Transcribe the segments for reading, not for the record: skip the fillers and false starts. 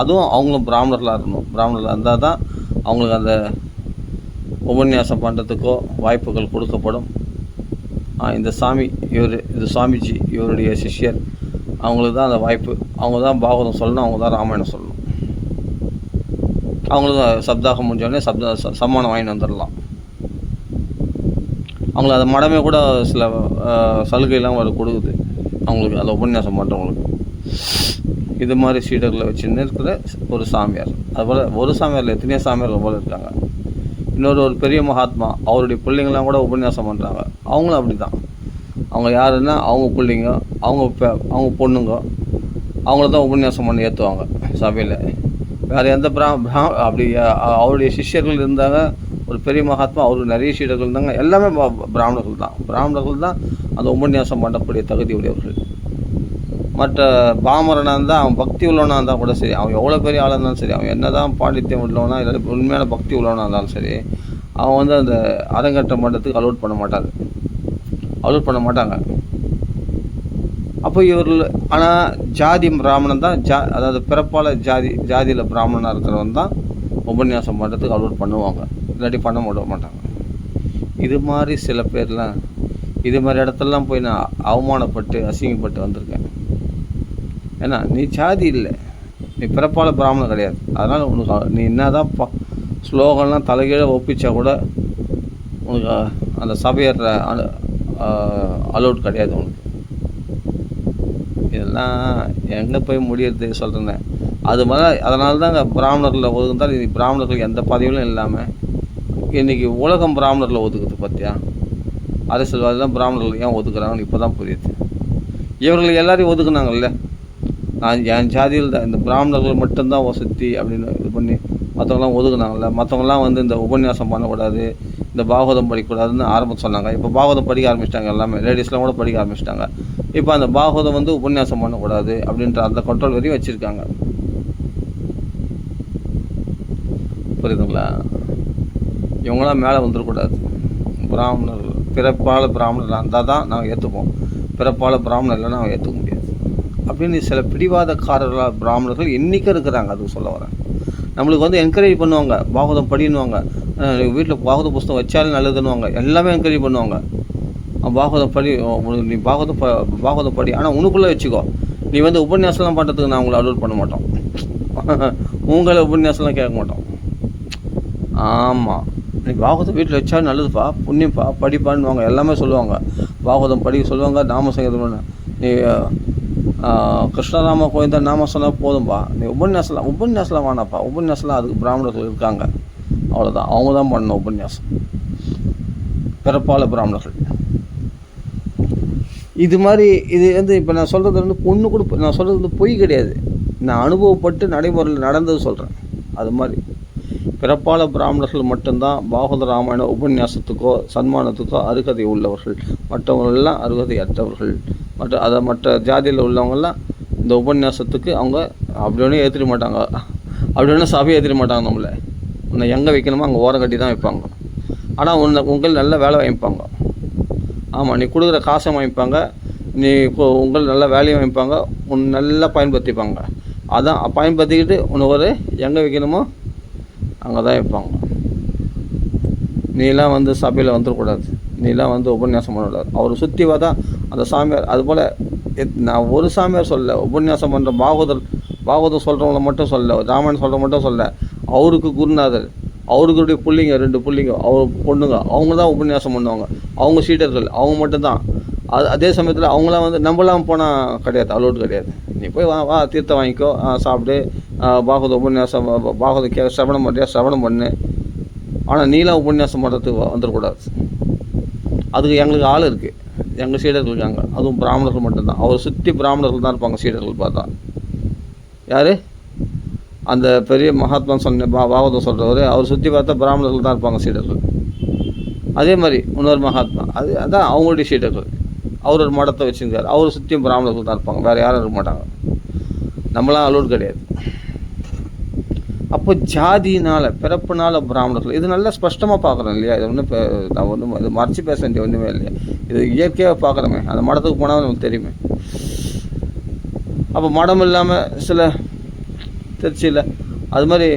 அதுவும் அவங்களும் பிராமணர்களாக இருக்கணும். பிராமணர்களாக இருந்தால் தான் அவங்களுக்கு அந்த உபன்யாசம் பண்ணுறதுக்கோ வாய்ப்புகள் கொடுக்கப்படும். இந்த சாமி இது சுவாமிஜி இவருடைய சிஷ்யர், அவங்களுக்கு தான் அந்த வாய்ப்பு. அவங்க தான் பாகவதம் சொல்லணும், அவங்க தான் ராமாயணம் சொல்லணும். அவங்களுக்கு சப்தாகம் முடிஞ்சோடனே சம்மானம் வாங்கிட்டு வந்துடலாம். அவங்களுக்கு அந்த மடமே கூட சில சலுகையெல்லாம் கொடுக்குது அவங்களுக்கு, அந்த உபன்யாசம் பண்ணுறவங்களுக்கு. இது மாதிரி சீடர்களை வச்சுன்னு இருக்கிற ஒரு சாமியார். அதுபோல் ஒரு சாமியாரில் எத்தனையோ சாமியார்கள் போல் இருக்காங்க. ஒரு பெரிய மகாத்மா, அவருடைய பிள்ளைங்களாம் கூட உபன்யாசம் பண்ணுறாங்க. அவங்களும் அப்படி தான். அவங்க யாருன்னா அவங்க பிள்ளைங்க, அவங்க பொண்ணுங்க, அவங்கள தான் உபன்யாசம் பண்ணி ஏற்றுவாங்க சபையில். வேறு எந்த அப்படி அவருடைய சிஷ்யர்கள் இருந்தாங்க. ஒரு பெரிய மகாத்மா, அவருக்கு நிறைய சீடர்கள் இருந்தாங்க. எல்லாமே பிராமணர்கள் தான் அந்த உபன்யாசம் பண்ணக்கூடிய தகுதி உடையவர்கள். மற்ற பாமரனாக இருந்தால் அவன் பக்தி உள்ளவனாக இருந்தால் கூட சரி, அவன் எவ்வளோ பெரிய ஆளாக இருந்தாலும் சரி, அவன் என்ன தான் பாண்டித்யம் உள்ளவனா இல்லை உண்மையான பக்தி உள்ளவனாக இருந்தாலும் சரி, அவன் அந்த அரங்கேற்றம் பண்ணுறதுக்கு அலோட் பண்ண மாட்டாங்க. அப்போ இவர்கள் ஆனால் ஜாதி பிராமணன் தான், அதாவது பிறப்பால் ஜாதியில் பிராமணனாக இருக்கிறவன் தான் உபன்யாசம் பண்ணுறதுக்கு அலோட் பண்ணுவாங்க, இல்லாட்டி பண்ண மாட்டாங்க. இது மாதிரி சில பேர்லாம் இது மாதிரி இடத்துலலாம் போய் நான் அவமானப்பட்டு அசிங்கப்பட்டு வந்திருக்கேன். ஏன்னா நீ ஜாதி இல்லை, நீ பிறப்பால் பிராமணன் கிடையாது. அதனால் உனக்கு நீ என்ன தான் ஸ்லோகம்லாம் தலைகீழே ஒப்பிச்சா கூட உனக்கு அந்த சபையேற அலோட் கிடையாது உனக்கு. இதெல்லாம் எங்கே போய் முடியறது சொல்கிறேன். அது மாதிரி அதனால தாங்க பிராமணர்களில் ஒதுக்குந்தால் இது பிராமணர்களுக்கு எந்த பதவியும் இல்லாமல் இன்றைக்கி உலகம் பிராமணர்களில் ஒதுக்குது. பார்த்தியா, அரசியல்வாதிலாம் பிராமணர்கள் ஏன் ஒதுக்குறாங்கன்னு இப்போ தான் புரியுது. இவர்கள் எல்லாரையும் ஒதுக்குனாங்கல்ல, நான் என் ஜாதியில் தான் இந்த பிராமணர்கள் மட்டும்தான் வசதி அப்படின்னு இது பண்ணி மற்றவங்களாம் ஒதுக்குனாங்கல்ல. மற்றவங்களாம் இந்த உபன்யாசம் பண்ணக்கூடாது, இந்த பாகவதம் படிக்கக்கூடாதுன்னு ஆரம்பித்து சொன்னாங்க. இப்போ பாகவதம் படிக்க ஆரம்பிச்சிட்டாங்க, எல்லாமே லேடிஸ்லாம் கூட படிக்க ஆரம்பிச்சிட்டாங்க. இப்போ அந்த பாகவதம் உபன்யாசம் பண்ணக்கூடாது அப்படின்ற அந்த கண்ட்ரோல் வரையும் வச்சுருக்காங்க. புரியுதுங்களா? இவங்களாம் மேலே வந்துடக்கூடாது. பிராமணர்கள் பிறப்பால் பிராமணர் இருந்தால் தான் நாங்கள் ஏற்றுப்போம், பிறப்பால் பிராமணர் இல்லைன்னா நாங்கள் ஏற்றுக்க முடியாது அப்படின்னு சில பிடிவாதக்காரர்களாக பிராமணர்கள் இன்றைக்கும் இருக்கிறாங்க. அதுக்கு சொல்ல வரேன். நம்மளுக்கு என்கரேஜ் பண்ணுவாங்க, பாகவதம் படின்னுவாங்க, வீட்டில் பாகவத புஸ்தகம் வச்சாலும் நல்லதுன்னுவாங்க, எல்லாமே என்கரேஜ் பண்ணுவாங்க. பாகவதம் படி, நீ பாகவதம் படி, ஆனால் உனக்குள்ளே வச்சுக்கோ, நீ உபன்யாசம்லாம் பண்ணுறதுக்கு நான் உங்களை அலோட் பண்ண மாட்டோம், உங்களை உபன்யாசம்லாம் கேட்க மாட்டோம். ஆமாம், நீ பாகவதம் வீட்டில் வச்சா நல்லதுப்பா, புண்ணியப்பா, படிப்பான்னுவாங்க, எல்லாமே சொல்லுவாங்க. பாகவதம் படிக்க சொல்லுவாங்க, நாம சங்கீதம், நீ கிருஷ்ணராம கோவிந்தா நாம சொன்னால் போதும்பா, நீ உபன்யாசலாம் வேணாப்பா, உபன்யாசலாம் அதுக்கு பிராமணர்கள் இருக்காங்க, அவ்வளோதான், அவங்க தான் பண்ணணும் உபன்யாசம், பிறப்பால பிராமணர்கள். இது மாதிரி இது இப்போ நான் சொல்கிறது பொண்ணு கூட நான் சொல்கிறது பொய் கிடையாது, நான் அனுபவப்பட்டு நடைமுறையில் நடந்தது சொல்கிறேன். அது மாதிரி பிறப்பால பிராமணர்கள் மட்டும்தான் பாகவத ராமாயண உபன்யாசத்துக்கோ சன்மானத்துக்கோ அருகதை உள்ளவர்கள், மற்றவங்களெல்லாம் அருகதை அற்றவர்கள். மற்ற ஜாதியில் உள்ளவங்கெல்லாம் இந்த உபன்யாசத்துக்கு அவங்க அப்படி ஒன்றும் ஏற்றிட மாட்டாங்க, அப்படி ஒன்றும் சபையை ஏற்றிட மாட்டாங்க. உன்னை எங்கே வைக்கணுமோ அங்கே ஓரம் கட்டி தான் வைப்பாங்க. ஆனால் உங்களுக்கு நல்ல வேலை வாங்கிப்பாங்க. ஆமாம், நீ கொடுக்குற காசை வாங்கிப்பாங்க, நீ உங்களுக்கு நல்ல வேலையை வாங்கிப்பாங்க, நல்லா பயன்படுத்திப்பாங்க. அதான் பயன்படுத்திக்கிட்டு உனக்கு எங்கே வைக்கணுமோ அங்கே தான் வைப்பாங்க. நீலாம் சபையில் வந்துடக்கூடாது, நீலாம் உபன்யாசம் பண்ணக்கூடாது. அவர் சுற்றிவா தான் அந்த சாமியார். அதுபோல் நான் ஒரு சாமியார் சொல்ல, உபன்யாசம் பண்ணுற பாகவதம் சொல்கிறவங்கள மட்டும் சொல்ல, ராமாயணம் சொல்கிறவங்க மட்டும் சொல்ல, அவருக்கு குருநாதர், அவருக்குடைய பிள்ளைங்க 2 பிள்ளைங்க, அவர் பொண்ணுங்க, அவங்க தான் உபன்யாசம் பண்ணுவாங்க, அவங்க சீடர்கள், அவங்க மட்டும்தான். அதே சமயத்தில் அவங்களாம் நம்மளாம் போனால் கிடையாது, அலோடு கிடையாது. நீ போய் வா தீர்த்தம் வாங்கிக்கோ, சாப்பிடு, பாகவத உபன்யாசம் பாகவத சிரவணம் பண்ணு, ஆனால் நீலாம் உபன்யாசம் பண்ணுறதுக்கு வந்துடக்கூடாது. அதுக்கு எங்களுக்கு ஆள் இருக்குது, எங்கள் சீடர்கள் இருக்காங்க, அதுவும் பிராமணர்கள் மட்டும்தான். அவர் சுற்றி பிராமணர்கள் தான் இருப்பாங்க சீடர்கள் பார்த்தா. யார் அந்த பெரிய மகாத்மா சொன்ன பாகவதம் சொல்கிறவர், அவர் சுற்றி பார்த்தா பிராமணர்கள் தான் இருப்பாங்க சீடர்கள். அதே மாதிரி இன்னொரு மகாத்மா, அதான் அவங்களுடைய சீடர்கள், அவர் ஒரு மடத்தை வச்சுருக்காரு, அவர் சுற்றியும் பிராமணர்கள் தான் இருப்பாங்க, வேறு யாரும் இருக்க மாட்டாங்க. நம்மளாம் அலோடு கிடையாது. அப்போ ஜாதியினால் பிறப்புனால பிராமணர்கள், இது நல்லா ஸ்பஷ்டமாக பார்க்குறோம் இல்லையா? இது நான் இது மறைச்சி பேச வேண்டிய ஒன்றுமே இல்லையா? இது இயற்கையாக பார்க்குறோமே, அந்த மடத்துக்கு போனால் நமக்கு தெரியுமே. அப்போ மடம் இல்லாமல் சில திருச்சியில். அது மாதிரி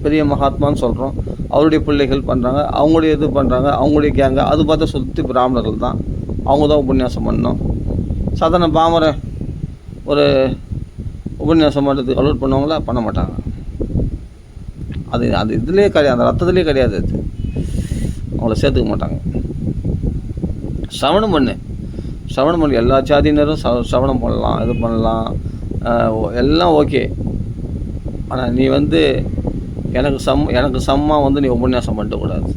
பெரிய மகாத்மான்னு சொல்கிறோம், அவருடைய பிள்ளைகள் பண்ணுறாங்க, அவங்களுடைய இது பண்ணுறாங்க, அவங்களுடைய கேங்க. அது பார்த்தா சுற்றி பிராமணர்கள் தான், அவங்க தான் உபன்யாசம் பண்ணணும். சாதாரண பாமரை ஒரு உபன்யாசம் பண்ணுறதுக்கு அலோட் பண்ணுவாங்களா? பண்ண மாட்டாங்க. அது அது இதுலேயே கிடையாது, அந்த ரத்தத்துலேயே கிடையாது. அது அவங்கள சேர்த்துக்க மாட்டாங்க. சவணம் பண்ணு எல்லா சாதியினரும் சவணம் பண்ணலாம், இது பண்ணலாம், எல்லாம் ஓகே. ஆனால் நீ எனக்கு சம்மா நீ உபன்யாசம் பண்ணக்கூடாது,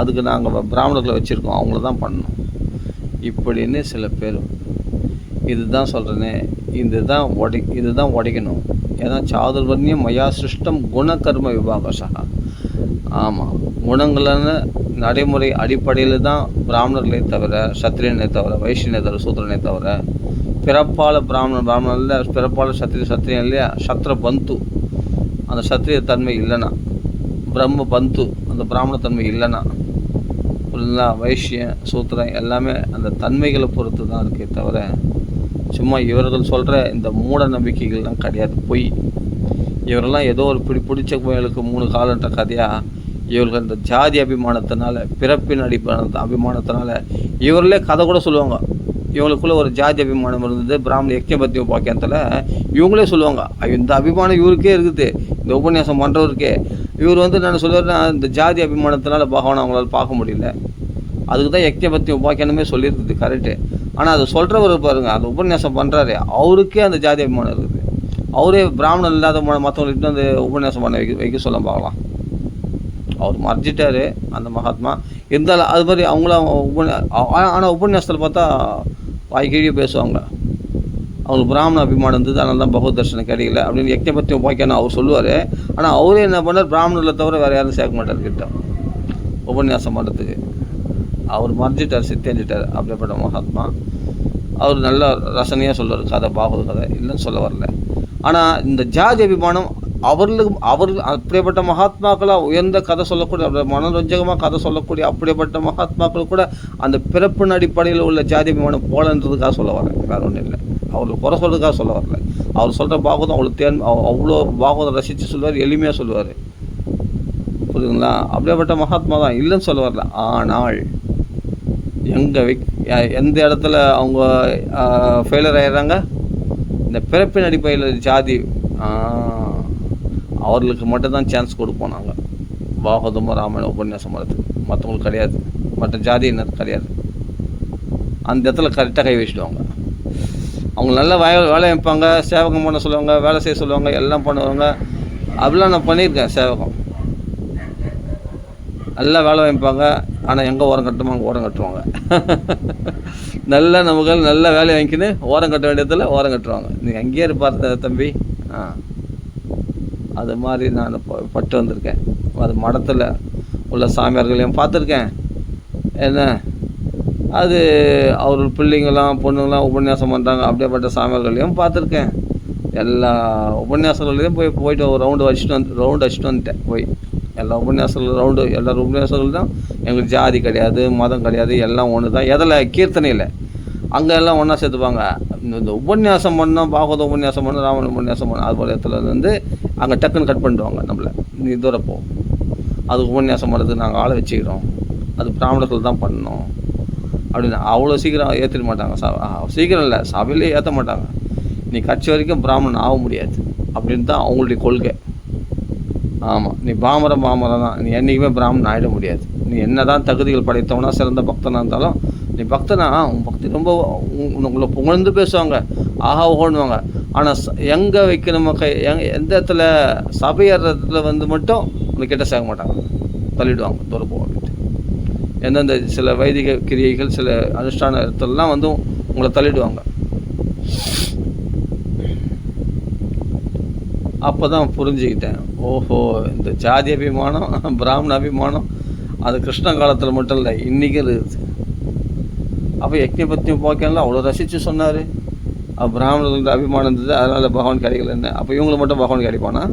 அதுக்கு நாங்கள் பிராமணர்களை வச்சுருக்கோம், அவங்கள தான் பண்ணணும் இப்படின்னு சில பேர். இதுதான் சொல்கிறேனே, இதுதான் உடைக்கணும். ஏன்னா சாதுர்வர்ணியம் மயா சிருஷ்டம் குணகர்ம விபாகசா. ஆமாம், குணங்களான நடைமுறை அடிப்படையில் தான் பிராமணர்களே தவிர, சத்திரியனை தவிர, வைஷ்யனை தவிர, சூத்திரனை தவிர, பிறப்பால் பிராமணனில் பிறப்பால் சத்திரியன் இல்லையா, சத்திர பந்து, அந்த சத்திரிய தன்மை இல்லைன்னா, பிரம்ம பந்து அந்த பிராமணத்தன்மை இல்லைன்னா, புரியுதுங்களா, வைஷ்யன் சூத்திரன் எல்லாமே அந்த தன்மைகளை பொறுத்து தான் இருக்கே தவிர, சும்மா இவர்கள் சொல்கிற இந்த மூட நம்பிக்கைகள்லாம் கிடையாது, பொய். இவரெல்லாம் ஏதோ ஒரு பிடிச்ச கோயிலுக்கு 3 காலன்ற கதையாக இவர்கள் இந்த ஜாதி அபிமானத்தினால, பிறப்பின் அபிமானத்தினால இவர்களே கதை கூட சொல்லுவாங்க. இவங்களுக்குள்ளே ஒரு ஜாதி அபிமானம் இருந்தது, பிராமண யக்ஞபத்திய உபாக்கியத்தில் இவங்களே சொல்லுவாங்க, இந்த அபிமானம் இவருக்கே இருக்குது, இந்த உபன்யாசம் பண்ணுறவருக்கே. இவர் நான் சொல்லுவார்னா, இந்த ஜாதி அபிமானத்தினால பகவான் அவங்களால பார்க்க முடியல, அதுக்கு தான் யக்ஞபத்திய உபாக்கியனமே சொல்லியிருக்குது, கரெக்டு. ஆனால் அது சொல்கிறவர் பாருங்கள், அந்த உபன்யாசம் பண்ணுறாரு, அவருக்கே அந்த ஜாதி அபிமானம் இருக்குது. அவரே பிராமணன் இல்லாத மற்றவங்களுக்கு அந்த உபன்யாசம் பண்ண வைக்க சொல்ல பார்க்கலாம். அவர் மறைச்சிட்டார் அந்த மகாத்மா. இருந்தாலும் அது மாதிரி அவங்களாம் ஆனால் உபன்யாசத்தில் பார்த்தா வாய்க்கீழே பேசுவாங்க. அவங்களுக்கு பிராமண அபிமானம் இருந்தது, அதனால தான் பகவத் தர்ஷனம் கிடைக்கல அப்படின்னு யக்ஞபத்திய உபாக்கியான்னு அவர் சொல்லுவார். ஆனால் அவரே என்ன பண்ணார், பிராமணர்களை தவிர வேறு யாரும் சேர்க்க மாட்டார் கிட்ட உபன்யாசம் பண்ணுறதுக்கு. அவர் மறைஞ்சிட்டார், சித்தேஞ்சிட்டார் அப்படிப்பட்ட மகாத்மா. அவர் நல்ல ரசனையாக சொல்லுவார், கதை பாகவத கதை இல்லைன்னு சொல்ல வரல. ஆனால் இந்த ஜாதி அபிமானம் அவர்கள் அப்படிப்பட்ட மகாத்மாக்களாக உயர்ந்த கதை சொல்லக்கூடிய, மனோரஞ்சகமாக கதை சொல்லக்கூடிய அப்படிப்பட்ட மகாத்மாக்கள் கூட அந்த பிறப்பின் அடிப்படையில் உள்ள ஜாதி அபிமானம் போலன்றதுக்காக சொல்ல வரேன், வேறு ஒன்றும் இல்லை. அவர்களுக்கு குறை சொல்கிறதுக்காக சொல்ல வரல. அவர் சொல்கிற பாகவதம் அவளுக்கு அவ்வளோ பாகவதம் ரசித்து சொல்லுவார், எளிமையாக சொல்லுவார், புரியுதுங்களா. அப்படிப்பட்ட மகாத்மா தான், இல்லைன்னு சொல்ல வரல. ஆனால் எந்த இடத்துல அவங்க ஃபெயிலர் ஆகிடுறாங்க, இந்த பிறப்பின் அடிப்படையில் ஜாதி, அவர்களுக்கு மட்டும்தான் சான்ஸ் கொடுப்போம் நாங்கள் பாகவதமும் ராமாயணம் உபன்யாசம் பண்ணுறதுக்கு, மற்றவங்களுக்கு கிடையாது, மற்ற ஜாதியினர் கிடையாது. அந்த இடத்துல கரெக்டாக கை வச்சுடுவாங்க. அவங்க நல்லா வேலை வைப்பாங்க, சேவகம் பண்ண சொல்லுவாங்க, வேலை செய்ய சொல்லுவாங்க, எல்லாம் பண்ணுவாங்க. அப்படிலாம் நான் பண்ணியிருக்கேன். சேவகம் நல்லா வேலை வைப்பாங்க, ஆனால் எங்கே ஓரம் கட்டுமோ அங்கே ஓரம் கட்டுவாங்க. நல்ல நமக்கு நல்ல வேலை வாங்கிக்கின்னு ஓரம் கட்ட வேண்டியதில் ஓரம் கட்டுவாங்க. நீங்கள் அங்கேயே இருப்பார் தம்பி. அது மாதிரி நான் பட்டு வந்திருக்கேன். அது மடத்தில் உள்ள சாமியார்களையும் பார்த்துருக்கேன். என்ன அது அவர் பிள்ளைங்களாம் பொண்ணுங்களாம் உபன்யாசம் பண்ணுறாங்க, அப்படியேப்பட்ட சாமியார்களையும் பார்த்துருக்கேன். எல்லா உபன்யாசங்களையும் போயிட்டு ஒரு ரவுண்டு அடிச்சுட்டு வந்துட்டேன். போய் எல்லா உபன்யாசங்கள் எல்லா உபன்யாசங்கள் தான். எங்களுக்கு ஜாதி கிடையாது, மதம் கிடையாது, எல்லாம் ஒன்று தான். எதில் கீர்த்தனையில் அங்கே எல்லாம் ஒன்றா சேர்த்துப்பாங்க. இந்த உபன்யாசம் பண்ணோம், பாகவத உபன்யாசம் பண்ணோம், ராமன் உபன்யாசம் பண்ணோம், அது போல இடத்துல அங்கே டக்குன்னு கட் பண்ணிடுவாங்க நம்மளை. நீ தூரம் போ, அது உபன்யாசம் பண்ணுறதுக்கு நாங்கள் ஆளை வச்சுக்கிறோம், அது பிராமணர்கள் தான் பண்ணணும் அப்படின்னு அவ்வளோ சீக்கிரம் ஏற்றிட மாட்டாங்க. சீக்கிரம் இல்லை, சபையிலே ஏற்ற மாட்டாங்க. நீ கட்சி வரைக்கும் பிராமணன் ஆக முடியாது அப்படின்னு தான் அவங்களுடைய கொள்கை. ஆமாம், நீ பாமரம் தான், நீ என்றைக்குமே பிராமணன் ஆகிட முடியாது. நீ என்ன தான் தகுதிகள் படைத்தவனா சிறந்த பக்தனாக இருந்தாலும், நீ பக்தனா உன் பக்தி ரொம்ப உங்களை புகழ்ந்து பேசுவாங்க, ஆஹா ஓடுவாங்க. ஆனால் எங்கே வைக்கணும் எந்த இடத்துல சபையறத்துல மட்டும் உனக்கு கிட்ட சேர்க்க மாட்டாங்க, தள்ளிவிடுவாங்க, தூரம் போக அப்படின்ட்டு. எந்தெந்த சில வைதிக கிரியைகள் சில அனுஷ்டான இடத்துலலாம் உங்களை தள்ளிவிடுவாங்க. அப்போ தான் புரிஞ்சுக்கிட்டேன், ஓஹோ இந்த ஜாதி அபிமானம் பிராமண அபிமானம் அது கிருஷ்ண காலத்தில் மட்டும் இல்லை, இன்றைக்கும் இருக்குது. அப்போ யக்ஞபத்தியம் போக்கலாம் அவ்வளோ ரசித்து சொன்னார். பிராமணர்களுக்கு அபிமானம் இருந்தது, அதனால் பகவான் கிடைக்கல. என்ன அப்போ இவங்களுக்கு மட்டும் பகவான் கிடைப்பானா?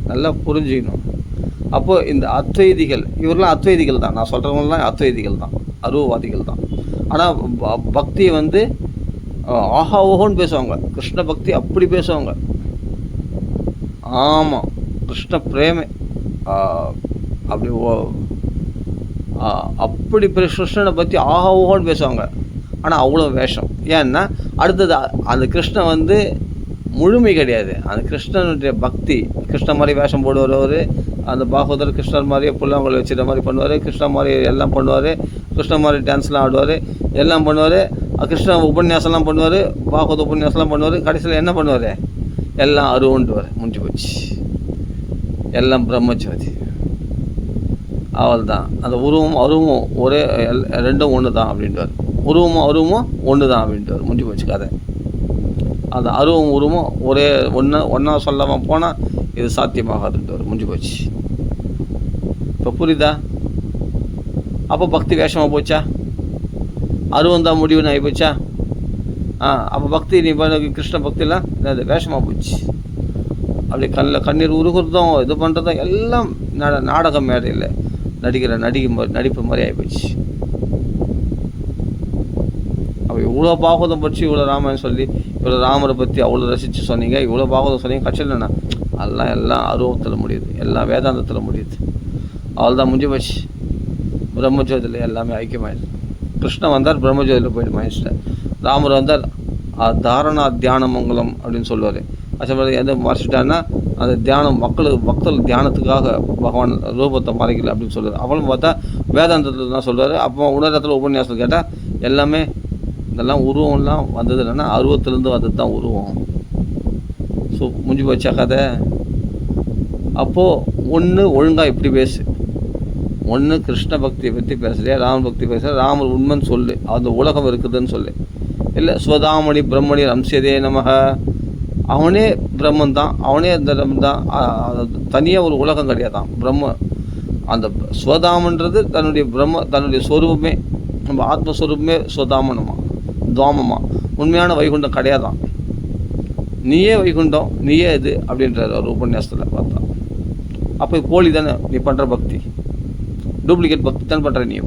நல்லா புரிஞ்சுக்கணும். அப்போது இந்த அத்வைதிகள், இவரெலாம் அத்வைதிகள் தான், நான் சொல்கிறவங்களாம் அத்வைதிகள் தான், அருவவாதிகள் தான். ஆனால் பக்தியை ஆஹா ஓஹோன்னு பேசுவாங்க, கிருஷ்ண பக்தி அப்படி பேசுவாங்க. ஆமாம், கிருஷ்ண பிரேமை. அப்படி அப்படி கிருஷ்ணனை பற்றி ஆஹா ஓஹோன்னு பேசுவாங்க. ஆனால் அவ்வளோ வேஷம். ஏன்னா அடுத்தது அந்த கிருஷ்ணன் வந்து முழுமை கிடையாது. அந்த கிருஷ்ணனுடைய பக்தி, கிருஷ்ணன் மாதிரி வேஷம் போடுவார் அவர். அந்த பாகவதர் கிருஷ்ணர் மாதிரியே புல்லாங்குழல் வச்சுற மாதிரி பண்ணுவார், கிருஷ்ணன் மாதிரி எல்லாம் பண்ணுவார், கிருஷ்ணன் மாதிரி டான்ஸ்லாம் ஆடுவார், எல்லாம் பண்ணுவார். கிருஷ்ண உபன்யாசம்லாம் பண்ணுவார், பாகவத உபன்யாசம்லாம் பண்ணுவார். கடைசியில் என்ன பண்ணுவார்? எல்லாம் அருவன்ட்டுவார். முடிஞ்சு போச்சு, எல்லாம் பிரம்மஜோதி. அவள் தான் அந்த உருவம் அருவம் ஒரே, ரெண்டும் ஒன்று தான் அப்படின்ட்டுவார். உருவமும் அருவமும் ஒன்று தான் அப்படின்ட்டுவார். முடிஞ்சு போச்சு கதை. அந்த அருவம் உருவம் ஒரே ஒன்றா சொல்லாமல் போனால் இது சாத்தியமாகாதுன்ட்டு முடிஞ்சு போச்சு. இப்போ புரியுதா? அப்போ பக்தி வேஷமாக போச்சா? அருவம் தான் முடிவுன்னு ஆகி போச்சா? அப்போ பக்தி நீ கிருஷ்ண பக்திலாம் அது வேஷமாக போச்சு. அப்படி கண்ணீர் உருகுறதும் இது பண்ணுறதும் எல்லாம் நாடகம் மேடையில் நடிக்கிற நடிப்பு மாதிரி ஆகிப்போச்சு. அப்போ இவ்வளோ பாகவதம் பற்றி இவ்வளோ ராமாயணம் சொல்லி இவ்வளோ ராமரை பற்றி அவ்வளோ ரசித்து சொன்னீங்க, இவ்வளோ பாகவதம் சொன்னீங்க, கட்சியில்ண்ணா எல்லாம் அருவத்தில் முடியுது, எல்லாம் வேதாந்தத்தில் முடியுது. அவள் தான் முடிஞ்சு போச்சு. பிரம்மஜோதியில் எல்லாமே ஐக்கியமாயிடுது. கிருஷ்ணன் வந்தார், பிரம்மஜோதியில் போய்ட்டு மாயிச்சிட்டார். ராமர் வந்தார், தாரணா தியானமங்கலம் அப்படின்னு சொல்லுவார். அது எந்த மறைச்சிட்டான்னா அந்த தியானம் பக்தர்கள் தியானத்துக்காக பகவான் ரூபத்தை மறைக்கல அப்படின்னு சொல்லுவார். அவளும் பார்த்தா வேதாந்தத்தில் தான் சொல்லுவார். அப்போ உணரத்தில் உபன்யாசம் கேட்டால் எல்லாமே இதெல்லாம் உருவம்லாம் வந்தது இல்லைன்னா அருவத்திலேருந்து வந்தது தான் உருவம். ஸோ முடிஞ்சு போச்சா கதை? அப்போது ஒன்று ஒழுங்காக இப்படி பேசு, ஒன்று கிருஷ்ண பக்தியை பற்றி பேசுறியா, ராம பக்தி பேசுகிற, ராமர் உண்மைன்னு சொல்லு, அந்த உலகம் இருக்குதுன்னு சொல்லு. இல்லை ஸ்வதாமணி பிரம்மணி ரம்சியதே நமக, அவனே பிரம்மன் தான், அவனே அந்த தான், தனியாக ஒரு உலகம் கிடையாதான் பிரம்ம. அந்த ஸ்வதாமன்றது தன்னுடைய ஸ்வரூபமே, நம்ம ஆத்மஸ்வரூபமே ஸ்வதாமனமா துவாமமா, உண்மையான வைகுண்டம் கிடையாதான். நீயே வைகுண்டம், நீயே இது அப்படின்றார் ஒரு உபன்யாசத்தில் பார்த்தா. அப்போ போலி தானே நீ பண்ணுற பக்தி, டூப்ளிகேட் பக்தி தானே பண்ணுற நீ.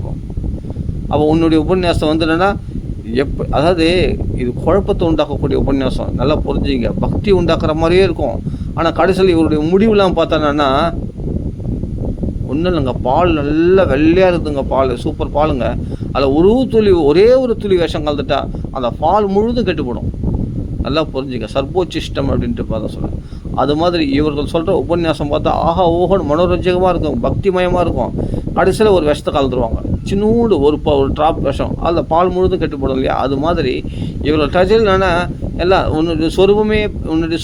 அப்போ உன்னுடைய உபன்யாசம் வந்து என்னென்னா அதாவது இது குழப்பத்தை உண்டாக்கக்கூடிய உபன்யாசம். நல்லா புரிஞ்சுங்க, பக்தி உண்டாக்குற மாதிரியே இருக்கும். ஆனால் கடைசியில் இவருடைய முடிவுலாம் பார்த்தோன்னா ஒன்றும் இல்லைங்க, பால் நல்லா வெள்ளையாக இருக்குதுங்க, பால் சூப்பர் பாலுங்க. அதில் ஒரே ஒரு துளி விஷம் கலந்துட்டா அந்த பால் முழுதும் கெட்டுப்படும். நல்லா புரிஞ்சுங்க, சர்போச்சிஷ்டம் அப்படின்ட்டு பார்த்தா சொல்கிறேன். அது மாதிரி இவர்கள் சொல்கிற உபன்யாசம் பார்த்தா ஆஹா ஓஹோன்னு மனோரஞ்சகமாக இருக்கும், பக்திமயமாக இருக்கும். கடைசியில் ஒரு விஷத்தை கலந்துருவாங்க, சின்னூடு ஒரு ட்ராப் விஷம், அதில் பால் முழுதும் கெட்டுப்படும் இல்லையா? அது மாதிரி இவர்கள் டச்சில் என்னென்னா எல்லாம் உன்னுடைய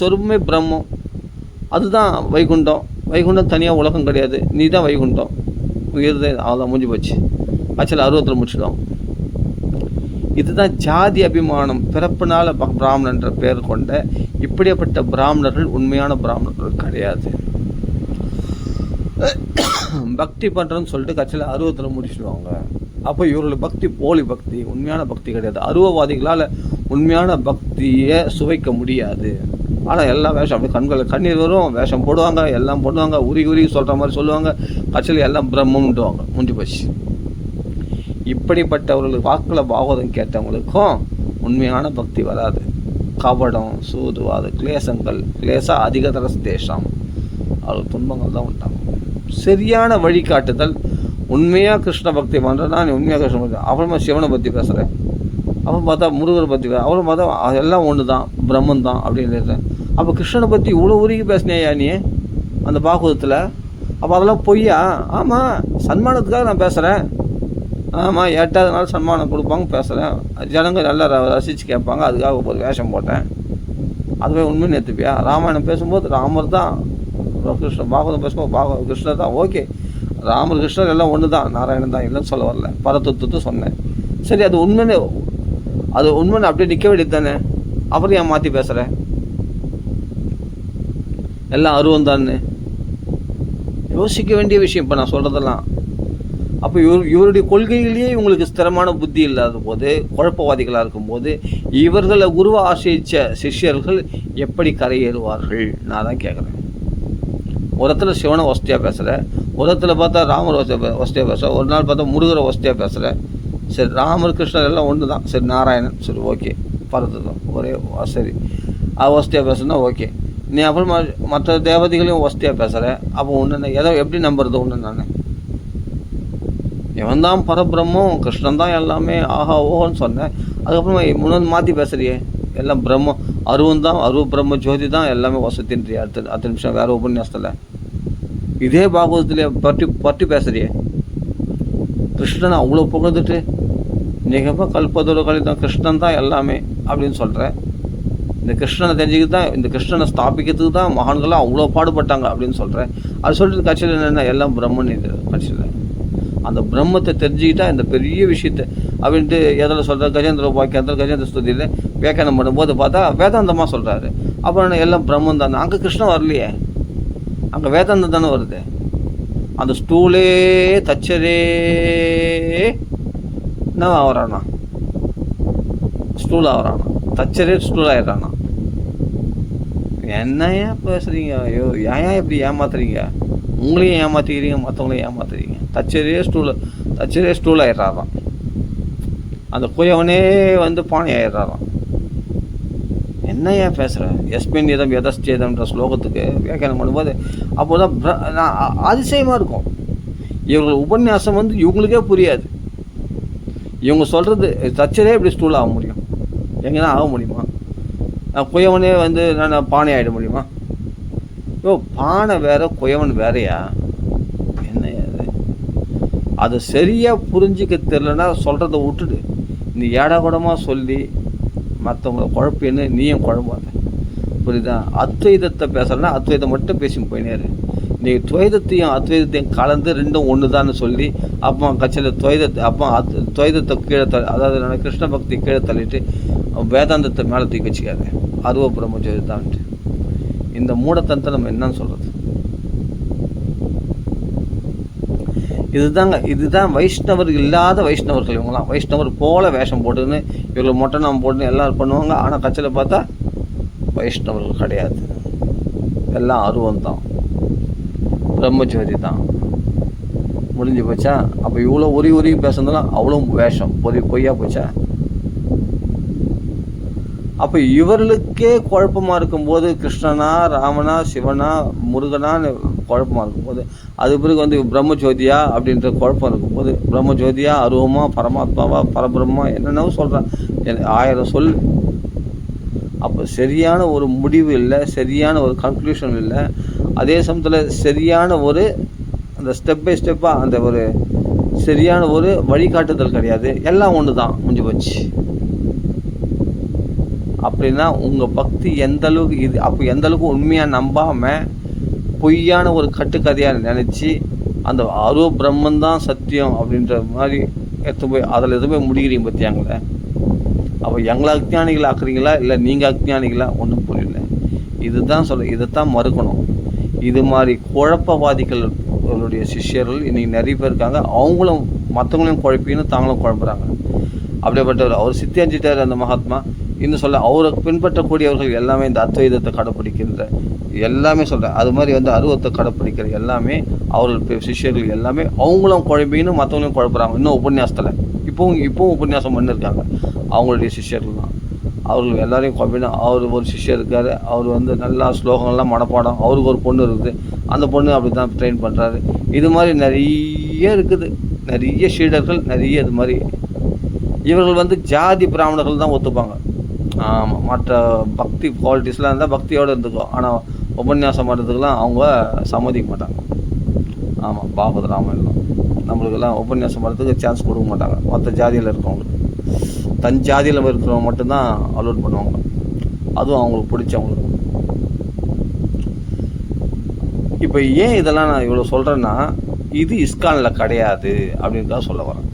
சொரூபமே பிரம்மம், அதுதான் வைகுண்டம். வைகுண்டம் தனியாக உலகம் கிடையாது, நீ தான் வைகுண்டம், உயர்தே. அவ்வளோதான் முடிஞ்சு போச்சு. ஆக்சுவலாக அருவத்தில் முடிச்சிடுவாங்க. இதுதான் ஜாதி அபிமானம். பிறப்பினால் பிராமணன்ற பேர் கொண்ட இப்படிப்பட்ட பிராமணர்கள் உண்மையான பிராமணர்கள் கிடையாது. பக்தி பண்ணுறோன்னு சொல்லிட்டு கட்சியில் அருவத்தில் முடிச்சிடுவாங்க. அப்போ இவர்கள் பக்தி போலி பக்தி, உண்மையான பக்தி கிடையாது. அருவவாதிகளால் உண்மையான பக்தியை சுவைக்க முடியாது. ஆனால் எல்லா வேஷம் அப்படி கண்ணீர் வரும், வேஷம் போடுவாங்க, எல்லாம் போடுவாங்க, உருகி சொல்கிற மாதிரி சொல்லுவாங்க, கட்சியில் எல்லாம் பிரம்மன்ட்டுவாங்க. முடிஞ்சு போச்சு. இப்படிப்பட்டவர்களுக்கு வாக்கில் பாகவதம் கேட்டவங்களுக்கும் உண்மையான பக்தி வராது. கபடம், சூதுவாது, கிளேசா அதிகதர தேசம், அவருக்கு துன்பங்கள் தான் உண்டாகும். சரியான வழிகாட்டுதல், உண்மையாக கிருஷ்ண பக்தி பண்ணுறேன்னா நீ உண்மையாக கிருஷ்ண பக்தி, அப்புறமா சிவனை பற்றி பேசுகிறேன், அப்புறம் பார்த்தா முருகரை பற்றி அப்புறம் பார்த்தா அதெல்லாம் ஒன்று தான், பிரம்மன் தான் அப்படின்னு. அப்போ கிருஷ்ணனை பற்றி இவ்வளோ உருகி பேசினேயா நீ அந்த பாகவதத்தில்? அப்போ அதெல்லாம் பொய்யா? ஆமாம், சன்மானத்துக்காக நான் பேசுகிறேன். ஆமாம், 8வது நாள் சன்மானம் கொடுப்பாங்க, பேசுகிறேன், ஜனங்கள் நல்லா ரசித்து கேட்பாங்க, அதுக்காக ஒரு வேஷம் போட்டேன். அதுவே உண்மைன்னு ஏற்றுப்பியா? ராமாயணம் பேசும்போது ராமர் தான், கிருஷ்ணன் பாகவதம் பேசும்போது கிருஷ்ணர் தான். ஓகே, ராமர் கிருஷ்ணர் எல்லாம் ஒன்று தான், நாராயணன் தான், இல்லைன்னு சொல்ல வரல, பரதத்துவத்தை சொன்னேன். சரி, அது உண்மைன்னு அப்படியே நிற்க வேண்டியது தானே. அப்புறம் ஏன் மாற்றி பேசுகிறேன்? எல்லாம் அருவம் தானே, யோசிக்க வேண்டிய விஷயம் இப்போ நான் சொல்கிறதெல்லாம். அப்போ இவருடைய கொள்கையிலேயே இவங்களுக்கு ஸ்திரமான புத்தி இல்லாத போது, குழப்பவாதிகளாக இருக்கும்போது, இவர்களை குருவை ஆசிரித்த சிஷ்யர்கள் எப்படி கரையேறுவார்கள்? நான் தான் கேட்குறேன். ஒரு இடத்துல சிவனை வசதியாக பேசுகிறேன், ஒரு இடத்துல பார்த்தா ராமர் வசதியாக பேசுகிறேன், ஒரு நாள் பார்த்தா முருகரை வசதியாக பேசுகிறேன். சரி, ராமர் கிருஷ்ணர் எல்லாம் ஒன்று தான். சரி, நாராயணன், சரி ஓகே, பரதம் ஒரே, சரி வசதியாக பேசுனா ஓகே. நீ அப்புறம் மற்ற தேவதைகளையும் வசதியாக பேசுகிற. அப்போ ஒன்று எதை எப்படி நம்புறது? ஒன்று நான் இவன் தான் பரபிரம்மம், கிருஷ்ணன் தான் எல்லாமே, ஆஹா ஓஹோன்னு சொன்னேன். அதுக்கப்புறமா முன்னாடி மாற்றி பேசுறியே, எல்லாம் பிரம்மம், அருவம் தான், அருவ பிரம்ம ஜோதி தான் எல்லாமே வசதின்றியா. அடுத்த நிமிஷம் வேறு உபன்யாசத்தில் இதே பாகவதத்திலே பற்றி பேசுறியே. கிருஷ்ணனை அவ்வளோ புகழ்ந்துட்டு நிகம கல்பதோட கலிதான், கிருஷ்ணன் தான் எல்லாமே அப்படின்னு சொல்கிறேன். இந்த கிருஷ்ணனை தெரிஞ்சுக்கிட்டு தான், இந்த கிருஷ்ணனை ஸ்தாபிக்கிறதுக்கு தான் மகான்கள்லாம் அவ்வளோ பாடுபட்டாங்க அப்படின்னு சொல்கிறேன். அது சொல்லிட்டு கட்சியில் என்னென்ன எல்லாம் பிரம்மன். இது கட்சியில் அந்த பிரம்மத்தை தெரிஞ்சுக்கிட்டா இந்த பெரிய விஷயத்தை அப்படின்ட்டு எதில் சொல்கிறார்? கஜேந்திர உபாக்கியத்தில் கஜேந்திர ஸ்துதியில் வியாக்கியானம் பண்ணும்போது பார்த்தா வேதாந்தமாக சொல்கிறாரு. அப்புறம் எல்லாம் பிரம்மன் தானே. அங்கே கிருஷ்ணன் வரலையே, அங்கே வேதாந்தம் தானே வருது. அந்த ஸ்டூலே தச்சரே என்ன ஆகிறானா, ஸ்டூல் ஆகிறானா, தச்சரே ஸ்டூல் ஆகிடுறானா. என்ன ஏன் பேசுகிறீங்க? ஐயோ ஏன் இப்படி ஏமாத்துறீங்க? உங்களையும் ஏமாற்றிக்கிறீங்க, மற்றவங்களையும் ஏமாத்துறீங்க. தச்சரே ஸ்டூல் ஆகிடுறாராம். அந்த குயவனே வந்து பானை ஆகிடுறாராம். என்ன ஏன் பேசுகிறேன்? எஸ்மின் இதம் எதஸ்சேதம்ன்ற ஸ்லோகத்துக்கு வியாக்கியானம் பண்ணும்போது அப்போ தான் அதிசயமாக இருக்கும். இவர்கள் உபன்யாசம் வந்து இவங்களுக்கே புரியாது. இவங்க சொல்கிறது தச்சரே இப்படி ஸ்டூல் ஆக முடியும், எங்கன்னா ஆக முடியுமா? குயவனே வந்து நான் பானை ஆகிட முடியுமா? ஓ பானை வேற, குயவன் வேறையா? என்ன அது சரியாக புரிஞ்சிக்க தெரிலன்னா சொல்கிறத விட்டுடு. நீ ஏடாகூடமாக சொல்லி மற்றவங்கள குழப்பின்னு நீயும் குழம்பாத, புரியுதா? அத்வைதத்தை பேசுகிறேன்னா அத்வைதம் மட்டும் பேசி போயினேரு. நீ துவைதத்தையும் அத்வைதத்தையும் கலந்து ரெண்டும் ஒன்று தான் சொல்லி அப்போ கட்சியில் துவைதத்தை கீழே அதாவது நான் கிருஷ்ண பக்தி கீழே தள்ளிட்டு வேதாந்தத்தை மேலே தூக்கி வச்சுக்காது. அருவ பிரம்ம ஜோதி தான்ட்டு இந்த மூடத்தனத்தை நம்ம என்னன்னு சொல்கிறது? இதுதான் வைஷ்ணவர் இல்லாத வைஷ்ணவர்கள். இவங்களாம் வைஷ்ணவர் போல வேஷம் போட்டுன்னு இவங்களை மொட்டை நாம் போட்டுன்னு எல்லோரும் பண்ணுவாங்க. ஆனால் கட்சியில் பார்த்தா வைஷ்ணவர்கள் கிடையாது, எல்லாம் அருவம் தான், பிரம்மஜோதி தான். முடிஞ்சு போச்சா? அப்போ இவ்வளோ உரி பேசுனதெல்லாம் அவ்வளோ வேஷம் பொய்யா போச்சா? அப்போ இவர்களுக்கே குழப்பமாக இருக்கும்போது கிருஷ்ணனா, ராமனா, சிவனா, முருகனான்னு குழப்பமாக இருக்கும்போது அது பிறகு வந்து பிரம்மஜோதியா அப்படின்ற குழப்பம் இருக்கும்போது பிரம்மஜோதியா, அருவமா, பரமாத்மாவா, பரபிரம்மா என்னென்னவோ சொல்கிறான், 1000 சொல். அப்போ சரியான ஒரு முடிவு இல்லை, சரியான ஒரு கன்க்ளூஷன் இல்லை. அதே சமயத்தில் சரியான ஒரு அந்த ஸ்டெப் பை ஸ்டெப்பாக அந்த ஒரு சரியான ஒரு வழிகாட்டுதல் கிடையாது. எல்லாம் ஒன்று தான், முடிஞ்சு போச்சு. அப்படின்னா உங்கள் பக்தி எந்த அளவுக்கு இது அப்போ எந்த அளவுக்கு உண்மையாக நம்பாமல் பொய்யான ஒரு கட்டுக்கதையாக நினச்சி அந்த அருவ பிரம்மன் தான் சத்தியம் அப்படின்ற மாதிரி போய் அதில் எதுவுமே முடிகிறீங்க பற்றியாங்களே. அப்போ எங்களை அஜ்ஞானிகளை ஆக்குறீங்களா இல்லை நீங்கள் அஜ்ஞானிகளா? ஒன்றும் புரியல. இதுதான் இதைத்தான் மறுக்கணும். இது மாதிரி குழப்பவாதிகளுடைய சிஷ்யர்கள் இன்றைக்கி நிறைய பேர் இருக்காங்க. அவங்களும் மற்றவங்களையும் குழப்பின்னு தாங்களும் குழம்புறாங்க. அப்படிப்பட்டவர் அவர் சித்தியாஞ்சிட்டார் அந்த மகாத்மா. இன்னும் சொல்ல அவருக்கு பின்பற்றக்கூடியவர்கள் எல்லாமே இந்த அத்வைதத்தை கடைப்பிடிக்கின்ற எல்லாமே சொல்கிறேன். அது மாதிரி வந்து அருவத்தை கடைப்பிடிக்கிற எல்லாமே அவர்கள் சிஷ்யர்கள் எல்லாமே அவங்களும் குழம்பின்னு மற்றவங்களையும் குழப்புறாங்க. இன்னும் உபன்யாசத்தில் இப்போவும் உபன்யாசம் பண்ணியிருக்காங்க அவங்களுடைய சிஷ்யர்கள் தான். அவர்கள் எல்லாரையும் குழப்பினா அவர் ஒரு சிஷ்யர் இருக்கார். அவர் வந்து நல்லா ஸ்லோகங்கள்லாம் மனப்பாடம். அவருக்கு ஒரு பொண்ணு இருக்குது, அந்த பொண்ணு அப்படி தான் ட்ரெயின் பண்ணுறாரு. இது மாதிரி நிறைய இருக்குது, நிறைய ஷீடர்கள் நிறைய. இது மாதிரி இவர்கள் வந்து ஜாதி பிராமணர்கள் தான் ஒத்துப்பாங்க. ஆமாம், மற்ற பக்தி குவாலிட்டிஸ்லாம் இருந்தால் பக்தியோடு இருந்துக்கும். ஆனால் உபன்யாசம் பண்ணுறதுக்கெல்லாம் அவங்க சம்மதிக்க மாட்டாங்க. ஆமாம், பாகவத ராமாயணம் நம்மளுக்கெல்லாம் உபன்யாசம் பண்ணுறதுக்கு சான்ஸ் கொடுக்க மாட்டாங்க. மற்ற ஜாதியில் இருக்கவங்களுக்கு, தன் ஜாதியில் இருக்கிறவங்க மட்டும்தான் அலோட் பண்ணுவாங்க. அதுவும் அவங்களுக்கு பிடிச்சவங்களுக்கு. இப்போ ஏன் இதெல்லாம் நான் இவ்வளோ சொல்கிறேன்னா, இது இஸ்கானில் கிடையாது அப்படின்றத சொல்ல வரேன்.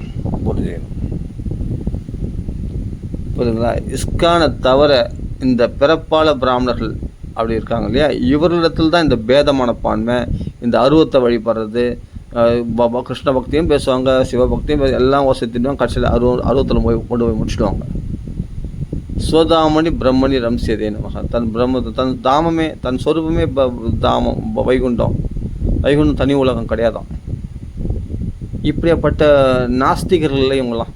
புரியுதுங்களா? இஸ்கானை தவிர இந்த பிறப்பால பிராமணர்கள் அப்படி இருக்காங்க இல்லையா, இவர்களிடத்தில் தான் இந்த பேதமான பான்மை, இந்த அருவத்தை வழிபடுறது, கிருஷ்ண பக்தியும் பேசுவாங்க, சிவபக்தியும் எல்லாம் வசதிடுவாங்க. கடைசியில் அருவத்தில் கொண்டு போய் முடிச்சுடுவாங்க. ஸ்வதாமணி பிரம்மணி ரம்சியதேன்னு மகன் தன் தாமமே, தன் சொரூபமே தாமம், வைகுண்டம் தனி உலகம் கிடையாதான். இப்படியாப்பட்ட நாஸ்திகர்கள் இவங்களாம்.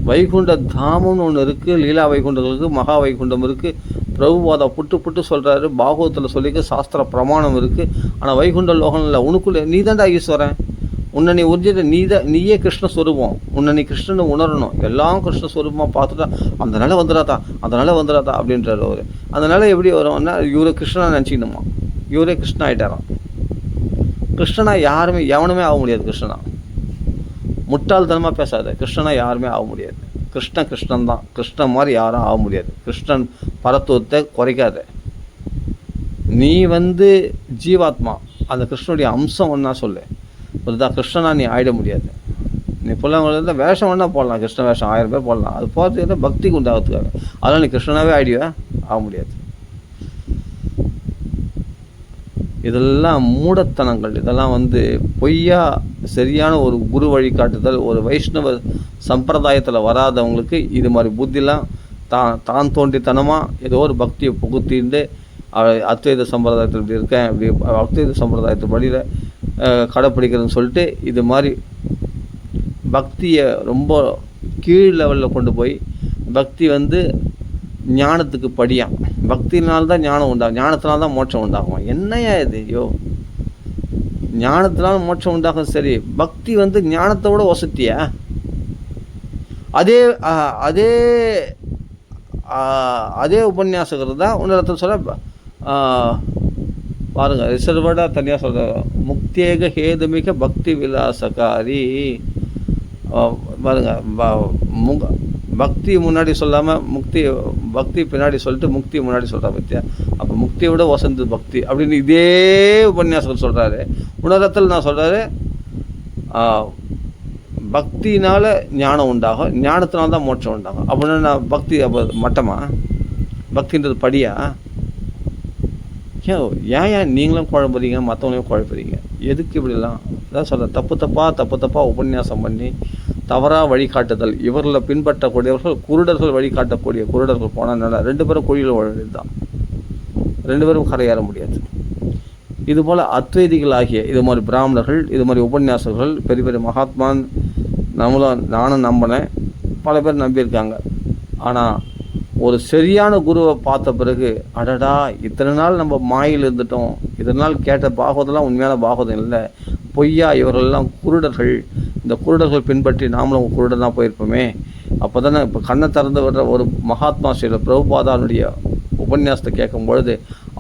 வைகுண்ட தாமம்னு ஒன்று இருக்குது, லீலா வைகுண்டங்களுக்கு மகா வைகுண்டம் இருக்குது, பிரபுபாதா புட்டு சொல்கிறாரு. பாகவத்தில் சொல்லிக்க சாஸ்திர பிரமாணம் இருக்குது. ஆனால் வைகுண்ட லோகம் இல்லை. உனக்குள்ளே நீ தான்டா ஈஸ்வரன். உன்னை நீ உறிஞ்சிட்டு நீயே கிருஷ்ணஸ்வரூபம். உன்னை நீ கிருஷ்ணனை உணரணும். எல்லாம் கிருஷ்ணஸ்வரூபமாக பார்த்துட்டா அந்த நிலை வந்துடாதா அப்படின்றார் அவர். அந்த நிலை எப்படி வரும்னா, இவரை கிருஷ்ணனை நினச்சிக்கணுமா, இவரே கிருஷ்ணன் ஆகிட்டாராம். கிருஷ்ணனா யாருமே எவனுமே ஆக முடியாது. கிருஷ்ணனா முட்டாள்தனமாக பேசாத. கிருஷ்ணனா யாருமே ஆக முடியாது. கிருஷ்ணன் தான். கிருஷ்ணன் மாதிரி யாரும் ஆக முடியாது. கிருஷ்ணன் பரத்துவத்தை குறைக்காத. நீ ஜீவாத்மா, அந்த கிருஷ்ணனுடைய அம்சம் ஒன்றா சொல்லு. புரியுதா? கிருஷ்ணனா நீ ஆகிட முடியாது. நீ பிள்ளைங்க வேஷம் வேணால் போடலாம். கிருஷ்ண வேஷம் 1000 பேர் போடலாம். அது போகிறதுக்கு பக்திக்கு உண்டாகிறதுக்காக. அதெல்லாம் நீ கிருஷ்ணனாகவே ஆகிடுவா? ஆக முடியாது. இதெல்லாம் மூடத்தனங்கள். இதெல்லாம் பொய்யா சரியான ஒரு குரு வழிகாட்டுதல். ஒரு வைஷ்ணவ சம்பிரதாயத்தில் வராதவங்களுக்கு இது மாதிரி புத்திலாம் தான் தோன்றித்தனமாக ஏதோ ஒரு பக்தியை புகுத்திட்டு அத்வைத சம்பிரதாயத்தில் இப்படி இருக்கேன், இப்படி அத்வைத சம்பிரதாயத்து வழியில் கடைப்பிடிக்கிறதுன்னு சொல்லிட்டு இது மாதிரி பக்தியை ரொம்ப கீழ் லெவலில் கொண்டு போய் பக்தி ஞானத்துக்கு படியாம். பக்தினால்தான் ஞானம் உண்டாகும், ஞானத்தினால்தான் மோட்சம் உண்டாகும். என்னையா இது? ஞானத்தினால மோட்சம் உண்டாகும். சரி, பக்தி ஞானத்தை விட வசதியா? அதே அதே அதே உபன்யாசகர் தான் இன்னொருத்தர் சொல்ல பாருங்கள். ரிசர்வடாக தனியாக சொல்கிற முக்தியேக ஹேதுமிக பக்தி விலாசகாரி. பாருங்கள், பக்தி முன்னாடி சொல்லாமல் பக்தி பின்னாடி சொல்லிட்டு முக்தி முன்னாடி சொல்கிறா பற்றியா? அப்போ முக்தியை விட வசந்தது பக்தி அப்படின்னு இதே உபன்யாசகர் சொல்கிறாரு. உணரத்தில் நான் சொல்கிறாரு, பக்தினால் ஞானம் உண்டாகும், ஞானத்தினால்தான் மோட்சம் உண்டாகும். அப்படின்னா நான் பக்தி அப்போ மட்டமா? பக்தின்றது படியா? ஏன் நீங்களும் குழம்புறீங்க, மற்றவங்களையும் குழப்புறீங்க? எதுக்கு இப்படிலாம்? அதான் சொல்கிறேன், தப்பு தப்பாக உபன்யாசம் பண்ணி தவறாக வழிகாட்டுதல். இவர்களில் பின்பற்றக்கூடியவர்கள் குருடர்கள், வழிகாட்டக்கூடிய குருடர்கள் போனால் 2 பேரும் குழியில் விழுந்தது தான். 2 பேரும் கரையேற முடியாது. இதுபோல் அத்வைதிகளாகிய இது மாதிரி பிராமணர்கள், இது மாதிரி உபன்யாசகர்கள், பெரிய பெரிய மகாத்மான் நானும் நம்பினேன், பல பேர் நம்பியிருக்காங்க. ஆனால் ஒரு சரியான குருவை பார்த்த பிறகு அடடா, இத்தனை நாள் நம்ம மாயில் இருந்துட்டோம், இத்தனை நாள் கேட்ட பாகவதெல்லாம் உண்மையான பாகவதம் இல்லை, பொய்யா இவர்களெல்லாம் குருடர்கள், இந்த குருடர்கள் பின்பற்றி நாமளும் குருடர் தான் போயிருப்போமே. அப்போ தானே இப்போ கண்ணை திறந்து விடுற ஒரு மகாத்மா ஸ்ரீல பிரபுபாதாவுடைய உபன்யாசத்தை கேட்கும்பொழுது,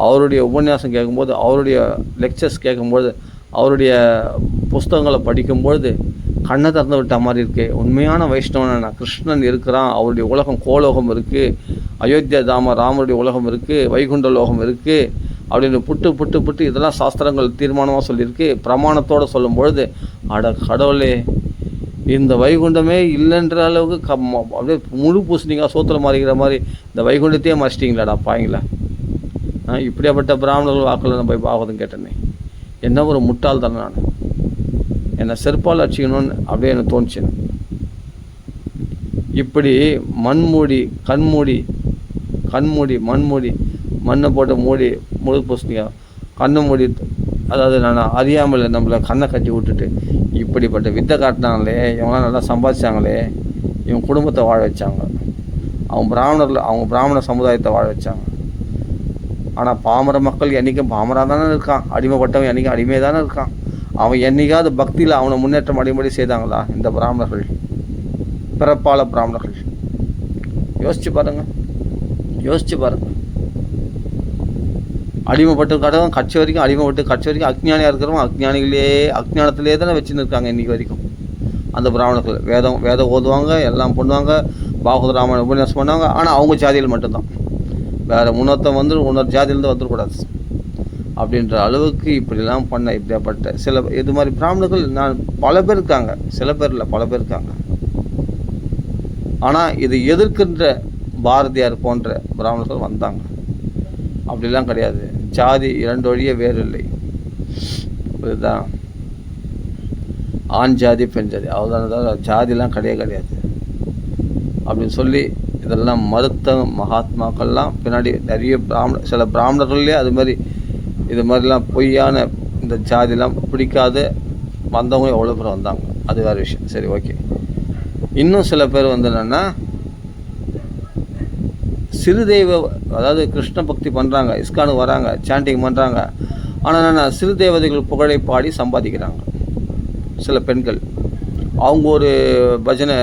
அவருடைய உபன்யாசம் கேட்கும்போது, அவருடைய லெக்சர்ஸ் கேட்கும்பொழுது, அவருடைய புஸ்தகங்களை படிக்கும்பொழுது கண்ணை திறந்து விட்ட மாதிரி இருக்குது. உண்மையான வைஷ்ணவன கிருஷ்ணன் இருக்கிறான், அவருடைய உலகம் கோலோகம் இருக்குது, அயோத்தியா தாம ராமருடைய உலகம் இருக்குது, வைகுண்ட லோகம் இருக்குது அப்படின்னு புட்டு இதெல்லாம் சாஸ்திரங்கள் தீர்மானமாக சொல்லியிருக்கு. பிரமாணத்தோடு சொல்லும்பொழுது அட கடவுளே, இந்த வைகுண்டமே இல்லைன்ற அளவுக்கு அப்படியே முழு பூசணிக்காய் சோத்துல மாறிக்கிற மாதிரி இந்த வைகுண்டத்தையே மறைச்சிட்டிங்களாடா பாய்ங்களா. இப்படியாப்பட்ட பிராமணர்கள் வாக்கில் நான் போய் பாகவதம் கேட்டேனே, என்ன ஒரு முட்டாள் தானே நான். என்னை செருப்பால் அடிச்சிக்கணும்னு அப்படியே எனக்கு தோணுச்சு. இப்படி மண்மூடி மண்ணை போட்டு மூடி முழு பூசணிக்காய் கண்ணை மூடி, அதாவது நான் அறியாமல் நம்மளை கண்ணை கட்டி விட்டுட்டு இப்படிப்பட்ட வித்தை காட்டினாங்களே, இவங்களாம் நல்லா சம்பாதிச்சாங்களே, இவங்க குடும்பத்தை வாழ வச்சாங்க, அவங்க பிராமண சமுதாயத்தை வாழ வச்சாங்க. ஆனால் பாமர மக்கள் என்றைக்கும் பாமராக தானே இருக்கான், அடிமைப்பட்டவன் என்றைக்கும் அடிமையாக தானே இருக்கான். அவன் என்றைக்காவது பக்தியில் அவனை முன்னேற்றம் அடிப்படை செய்தாங்களா இந்த பிராமணர்கள், பிறப்பால பிராமணர்கள்? யோசிச்சு பாருங்கள். அடிமைப்பட்டு கடவுள் கட்சி வரைக்கும் அஜ்ஞானியாக இருக்கிறவங்க அஜ்ஞானத்திலே தானே வச்சுன்னு இருக்காங்க இன்றைக்கி வரைக்கும். அந்த பிராமணர்கள் வேதம் ஓதுவாங்க, எல்லாம் பண்ணுவாங்க, பாகவத ராமாயண உபன்யாசம் பண்ணுவாங்க. ஆனால் அவங்க ஜாதியில் மட்டும்தான், வேறு இன்னொரு ஜாதியிலேருந்து வந்துடக்கூடாது அப்படின்ற அளவுக்கு இப்படிலாம் இப்படியாப்பட்ட சில இது மாதிரி பிராமணர்கள் பல பேர் இருக்காங்க, சில பேர் இல்லை பல பேர் இருக்காங்க. ஆனால் இது எதிர்க்கின்ற பாரதியார் போன்ற பிராமணர்கள் வந்தாங்க. அப்படிலாம் கிடையாது. ஜாதி 2 வழியே வேறு இல்லை. இதுதான் ஆண் ஜாதி பெண் ஜாதி, அவ்வளோதான், ஜாதிலாம் கிடையாது அப்படின்னு சொல்லி இதெல்லாம் மறுத்த மகாத்மாக்கள்லாம் பின்னாடி நிறைய சில பிராமணர்கள்லேயே இது மாதிரிலாம் பொய்யான இந்த ஜாதிலாம் பிடிக்காத வந்தவங்க எவ்வளோ பேர் வந்தாங்க, அது வேறு விஷயம். சரி, ஓகே. இன்னும் சில பேர் என்னென்னா சிறு தெய்வ, அதாவது கிருஷ்ண பக்தி பண்ணுறாங்க, இஸ்கானுக்கு வராங்க, சாண்டிங் பண்ணுறாங்க. ஆனால் என்ன, சிறு தேவதைகள் புகழை பாடி சம்பாதிக்கிறாங்க சில பெண்கள். அவங்க ஒரு பஜனை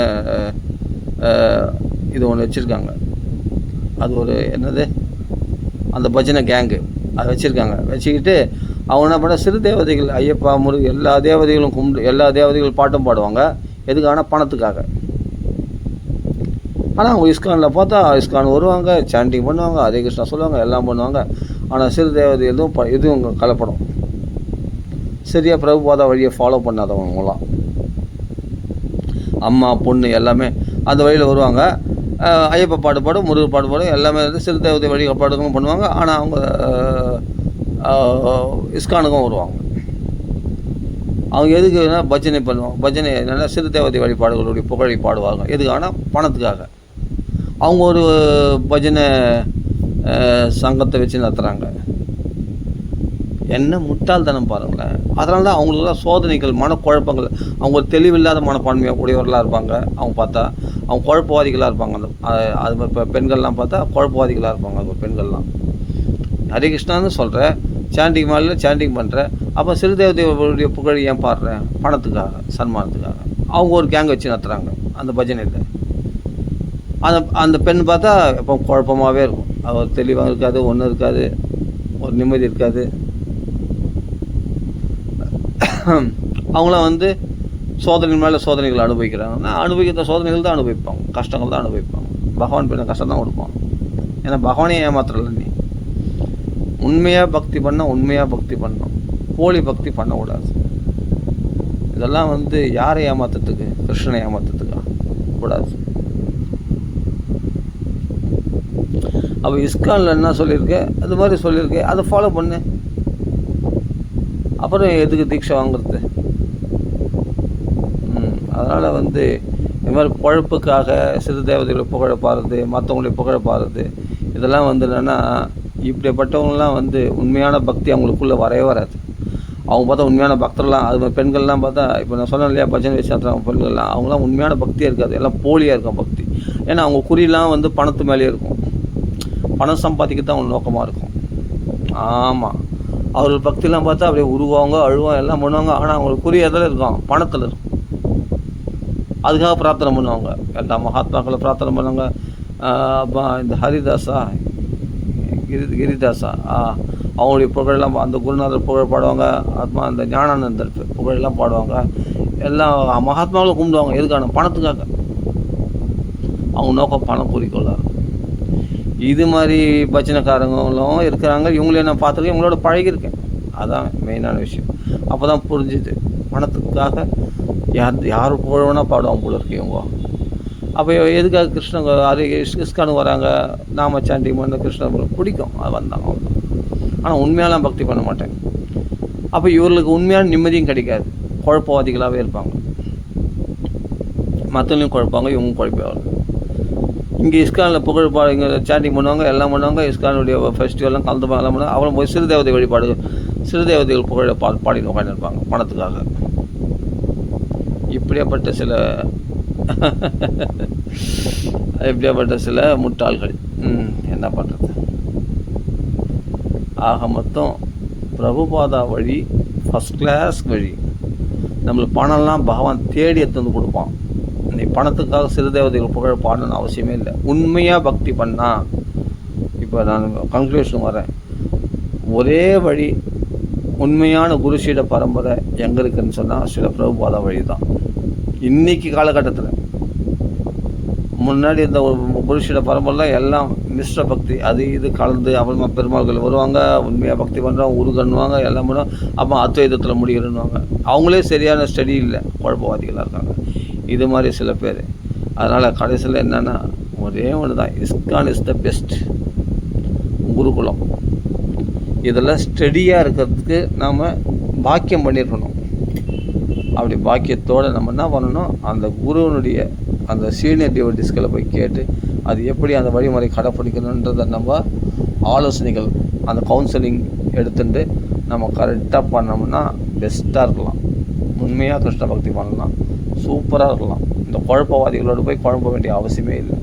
இது ஒன்று வச்சுருக்காங்க. அது ஒரு என்னது, அந்த பஜனை கேங்கு அதை வச்சுருக்காங்க. வச்சுக்கிட்டு அவங்க என்ன பண்ண, சிறு தேவதைகள் ஐயப்பா முருகு எல்லா தேவதைகளும் கும்பிட்டு எல்லா தேவதைகளும் பாட்டும் பாடுவாங்க. எதுக்கான, பணத்துக்காக. ஆனால் அவங்க இஸ்கானில் பார்த்தா இஸ்கான் வருவாங்க, சாண்டிங் பண்ணுவாங்க, ஹரே கிருஷ்ணா சொல்லுவாங்க, எல்லாம் பண்ணுவாங்க. ஆனால் சிறு தேவதை எதுவும் கலப்படம். சரியாக பிரபுபாதா வழியை ஃபாலோ பண்ணாதவங்களாம், அம்மா பொண்ணு எல்லாமே அந்த வழியில் வருவாங்க. ஐயப்பா பாட்டு பாடும், முருகு பாட்டு பாடும், எல்லாமே வந்து சிறு தேவதை வழிபாடுகளும் பண்ணுவாங்க. ஆனால் அவங்க இஸ்கானுக்கும் வருவாங்க. அவங்க எதுக்குன்னா பஜனை பண்ணுவாங்க. பஜனை என்னென்னா சிறு தேவதை வழிபாடுகளுடைய புகழை பாடுவாங்க. எதுக்கான, பணத்துக்காக. அவங்க ஒரு பஜனை சங்கத்தை வச்சு நடத்துகிறாங்க. என்ன முட்டாள்தனம் பாருங்களேன். அதனால தான் அவங்களுக்குலாம் சோதனைகள், மனக்குழப்பங்கள். அவங்க ஒரு தெளிவில்லாத மனப்பான்மையாக கூடியவர்களாக இருப்பாங்க. அவங்க பார்த்தா அவங்க குழப்பவாதிகளாக இருப்பாங்க. அது இப்போ பெண்கள்லாம் பார்த்தா குழப்பவாதிகளாக இருப்பாங்க. அது பெண்கள்லாம் ஹரே கிருஷ்ணான்னு சொல்கிறேன், சாண்டிங் மாலையில் சாண்டிங் பண்ணுறேன், அப்போ சிறு தேவதையுடைய புகழ் ஏன் பாடுறேன், பணத்துக்காக, சன்மானத்துக்காக. அவங்க ஒரு கேங் வச்சு நடத்துகிறாங்க அந்த பஜனையில். அந்த பெண் பார்த்தா இப்போ குழப்பமாகவே இருக்கும். அவர் தெளிவாக இருக்காது, ஒன்றும் இருக்காது, ஒரு நிம்மதி இருக்காது. அவங்களாம் வந்து சோதனை மேலே சோதனைகள் அனுபவிக்கிறாங்கன்னா, அனுபவிக்கிற சோதனைகள் தான் அனுபவிப்பாங்க, கஷ்டங்கள் தான் அனுபவிப்பாங்க. பகவான் பின்ன கஷ்டம் தான் கொடுப்பாங்க. ஏன்னா பகவானே ஏமாத்திரல. நீ உண்மையாக பக்தி பண்ணால் உண்மையாக பக்தி பண்ணணும், போலி பக்தி பண்ணக்கூடாது. இதெல்லாம் வந்து யாரை ஏமாத்துறதுக்கு, கிருஷ்ணனை ஏமாத்துறதுக்கா கூடாது. அப்போ இஸ்கானில் என்ன சொல்லியிருக்கேன், அது மாதிரி சொல்லியிருக்கேன், அதை ஃபாலோ பண்ணு. அப்புறம் எதுக்கு தீட்சை வாங்குறது? அதனால் வந்து இது மாதிரி பழப்புக்காக சிறு தேவதைகளை புகழ பாடுறது, மற்றவங்களுடைய புகழ பாடுறது, இதெல்லாம் வந்து என்னென்னா, இப்படிப்பட்டவங்களாம் வந்து உண்மையான பக்தி அவங்களுக்குள்ளே வரவே வராது. அவங்க பார்த்தா உண்மையான பக்தர்லாம், அது மாதிரி பெண்கள்லாம் பார்த்தா, இப்போ நான் சொன்னேன் இல்லையா, பஜனை வச்சு பெண்கள்லாம், அவங்களாம் உண்மையான பக்தியாக இருக்காது, எல்லாம் போலியாக இருக்கும் பக்தி. ஏன்னா அவங்க குறியெல்லாம் வந்து பணத்து மேலேயே இருக்கும், பணம் சம்பாதிக்க தான் அவங்க நோக்கமாக இருக்கும். ஆமாம், அவர்கள் பக்திலாம் பார்த்தா அப்படியே உருவாங்க, அழுவாங்க, எல்லாம் பண்ணுவாங்க. ஆனால் அவங்களுக்கு குறி எதில் இருக்கும், பணத்தில் இருக்கும். அதுக்காக பிரார்த்தனை பண்ணுவாங்க. எல்லா மகாத்மாக்களை பிரார்த்தனை பண்ணுவாங்க. இந்த ஹரிதாஸா, கிரிதாஸா, அவங்களுடைய புகழெல்லாம், அந்த குருநாதர் புகழ் பாடுவாங்க. ஆத்மா அந்த ஞானானந்தர் புகழெல்லாம் பாடுவாங்க. எல்லாம் மகாத்மாக்களை கும்பிடுவாங்க. எதுக்கான, பணத்துக்காக. அவங்க நோக்கம் பணம் குறிக்கோளாக. இது மாதிரி பஜனைக்காரங்களும் இருக்கிறாங்க. இவங்களையும் நான் பார்த்துருக்கேன், இவங்களோட பழகியிருக்கேன். அதான் மெயினான விஷயம். அப்போ தான் புரிஞ்சுது, பணத்துக்காக யார் புகழ்னா பாடுவாங்க போல இருக்கு இவங்க. அப்போ எதுக்காக கிருஷ்ணன் அது இஸ்கானுக்கு வராங்க, நாம சாண்டி பண்ண கிருஷ்ணன் பிடிக்கும், அது வந்தாங்க அவ்வளோதான். ஆனால் உண்மையாலாம் பக்தி பண்ண மாட்டேன். அப்போ இவர்களுக்கு உண்மையான நிம்மதியும் கிடைக்காது, குழப்பவாதிகளாகவே இருப்பாங்க. மற்றவங்களையும் குழப்பாங்க, இவங்க குழப்பாங்க. இங்கே இஸ்கானில் புகழ் பாடு, இங்கே சாண்டிங் பண்ணுவாங்க, எல்லாம் பண்ணுவாங்க. இஸ்கானுடைய ஃபெஸ்டிவல்லாம் கலந்துப்பாங்க, எல்லாம் பண்ணுவாங்க. அப்புறம் போய் சிறு தேவதை வழிபாடு, சிறு தேவதைகள் புகழை பாடி உட்காந்துருப்பாங்க பணத்துக்காக. இப்படியாப்பட்ட சில முட்டாள்கள். என்ன பண்ணுறது? ஆக மொத்தம் பிரபுபாதா வழி ஃபஸ்ட் கிளாஸ் வழி. நம்மளுக்கு பணம்லாம் பகவான் தேடி எடுத்து வந்து கொடுப்பான். நீ பணத்துக்காக சிறு தேவதைகள் புகழ் பாடணும்னு அவசியமே இல்லை. உண்மையாக பக்தி பண்ணால், இப்போ நான் கன்க்ளூஷன் வரேன், ஒரே வழி, உண்மையான குருஷீட பரம்பரை எங்கே இருக்குதுன்னு சொன்னால் சில பிரபுபாதா வழி தான். இன்றைக்கி காலகட்டத்தில், முன்னாடி இந்த குருஷீட பரம்பரைலாம் எல்லாம் மிஸ்ர பக்தி, அது இது கலந்து, அப்புறமா பெருமாள்கள் வருவாங்க, உண்மையாக பக்தி பண்ணுறவங்க உருகண்ணுவாங்க, எல்லாம் பண்ணுவாங்க. அப்போ அத்வைதத்தில் முடிகிறன்னுவாங்க. அவங்களே சரியான ஸ்டடி இல்லை, குழப்பவாதிகளாக இருக்காங்க. இது மாதிரி சில பேர். அதனால் கடைசியில் என்னென்னா ஒரே ஒன்று தான், இஸ்கான் இஸ் த பெஸ்ட் குருகுலம். இதெல்லாம் ஸ்டடியாக இருக்கிறதுக்கு நாம் பாக்கியம் பண்ணியிருக்கணும். அப்படி பாக்கியத்தோடு நம்ம என்ன பண்ணணும், அந்த குருவனுடைய அந்த சீனியர் டிவோட்டிஸ்களை போய் கேட்டு அது எப்படி அந்த வழிமுறை கடைப்பிடிக்கணுன்றதை நம்ம ஆலோசனைகள், அந்த கவுன்சிலிங் எடுத்துட்டு நம்ம கரெக்டாக பண்ணோம்னா பெஸ்ட்டாக இருக்கலாம். உண்மையாக கிருஷ்ண பக்தி பண்ணலாம், சூப்பராக இருக்கலாம். இந்த குழப்பவாதிகளோடு போய் குழம்ப வேண்டிய அவசியமே இல்லை.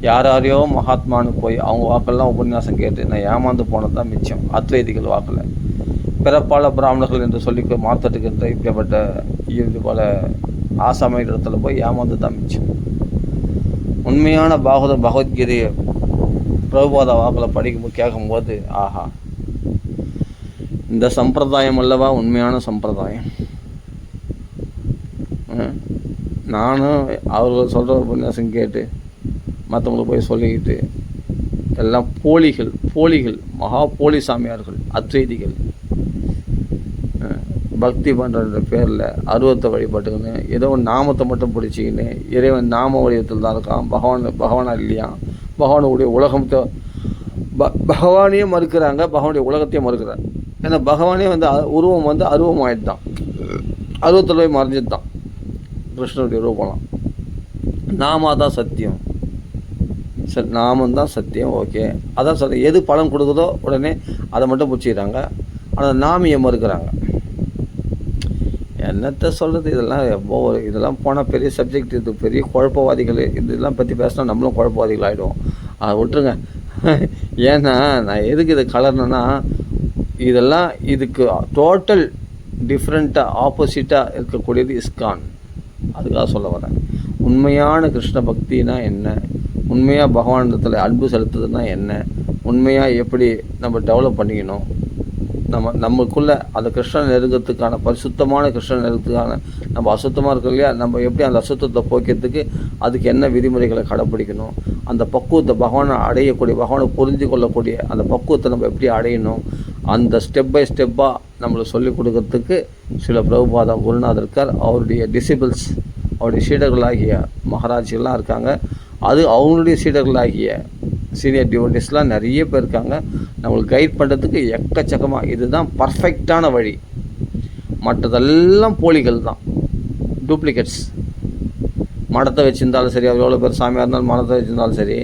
யாரையோ மகாத்மானு போய் அவங்க வாக்கெல்லாம் உபன்யாசம் கேட்டு நான் ஏமாந்து போனது தான் மிச்சம். அத்வைதிகள் வாக்கில் பிறப்பால பிராமணர்கள் என்று சொல்லி மாற்றட்டுக்கின்ற இப்படிப்பட்ட இது போல் ஆசாமி இடத்துல போய் ஏமாந்து தான் மிச்சம். உண்மையான பகவத்கீதையை பிரபுபாத வாக்கில் படிக்கும்போது கேட்கும்போது ஆஹா, இந்த சம்பிரதாயம் அல்லவா உண்மையான சம்பிரதாயம். நானும் அவர்கள் சொல்கிற உபன்யாசம் கேட்டு மற்றவங்களுக்கு போய் சொல்லிக்கிட்டு எல்லாம் போலிகள் மகா போலி சாமியார்கள், அத்வைதிகள். பக்தி பண்ணுற பேரில் அருவத்தை வழிபட்டுக்கின்னு ஏதோ ஒரு நாமத்தை மட்டும் பிடிச்சிக்கின்னு இறைவன் நாம வடிவத்தில் தான் இருக்கான், பகவானா இல்லையா, பகவானுடைய உலகத்தை பகவானையே மறுக்கிறாங்க, பகவானுடைய உலகத்தையும் மறுக்கிறாங்க. ஏன்னா பகவானே உருவம் அருவம் ஆகிட்டு தான், அருவத்தில் போய் மறைஞ்சிட்டு தான் கிருஷ்ணனுடைய ரூபம்லாம். நாம தான் சத்தியம், சரி நாமந்தான் சத்தியம், ஓகே அதான் சொல்கிறேன். எது பலன் கொடுக்குதோ உடனே அதை மட்டும் பிடிச்சிக்கிறாங்க, ஆனால் நாமியை மறுக்கிறாங்க. என்னத்தை சொல்கிறது, இதெல்லாம் போனால் பெரிய சப்ஜெக்ட், இது பெரிய குழப்பவாதிகள். இதெல்லாம் பற்றி பேசினா நம்மளும் குழப்பவாதிகள் ஆகிடுவோம். அதை விட்டுருங்க. ஏன்னா நான் எதுக்கு இதை கலர்னேன்னா, இதெல்லாம் இதுக்கு டோட்டல் டிஃப்ரெண்ட்டாக ஆப்போசிட்டாக இருக்கக்கூடியது இஸ்கான். அதுக்காக சொல்ல வரேன். உண்மையான கிருஷ்ண பக்தினா என்ன, உண்மையாக பகவானிடத்தில் அன்பு செலுத்துதுன்னா என்ன, உண்மையாக எப்படி நம்ம டெவலப் பண்ணிக்கணும், நமக்குள்ளே அந்த கிருஷ்ணன் நெருங்கிறதுக்கான பரிசுத்தமான கிருஷ்ணன் நெருங்கிறதுக்கான நம்ம அசுத்தமாக இருக்கோம் இல்லையா, நம்ம எப்படி அந்த அசுத்தத்தை போக்கிறதுக்கு அதுக்கு என்ன விதிமுறைகளை கடைப்பிடிக்கணும், அந்த பக்குவத்தை பகவானை அடையக்கூடிய, பகவானை புரிஞ்சு கொள்ளக்கூடிய அந்த பக்குவத்தை நம்ம எப்படி அடையணும், அந்த ஸ்டெப் பை ஸ்டெப்பாக நம்மளுக்கு சொல்லிக் கொடுக்கறதுக்கு சில பிரபுபாதா குருநாதர் இருக்கார். அவருடைய டிசிபிள்ஸ், அவருடைய சீடர்களாகிய மகாராஜ்கள்லாம் இருக்காங்க. அது அவங்களுடைய சீடர்களாகிய சீனியர் டிவோட்டிஸ்லாம் நிறைய பேர் இருக்காங்க. நம்மளுக்கு கைட் பண்ணுறதுக்கு எக்கச்சக்கமாக. இதுதான் பர்ஃபெக்டான வழி. மற்றதெல்லாம் போலிகள் தான், டூப்ளிகேட்ஸ். மடத்தை வச்சுருந்தாலும் சரி, அவர் எவ்வளோ பேர் சாமியாக இருந்தாலும் மடத்தை வச்சுருந்தாலும் சரி,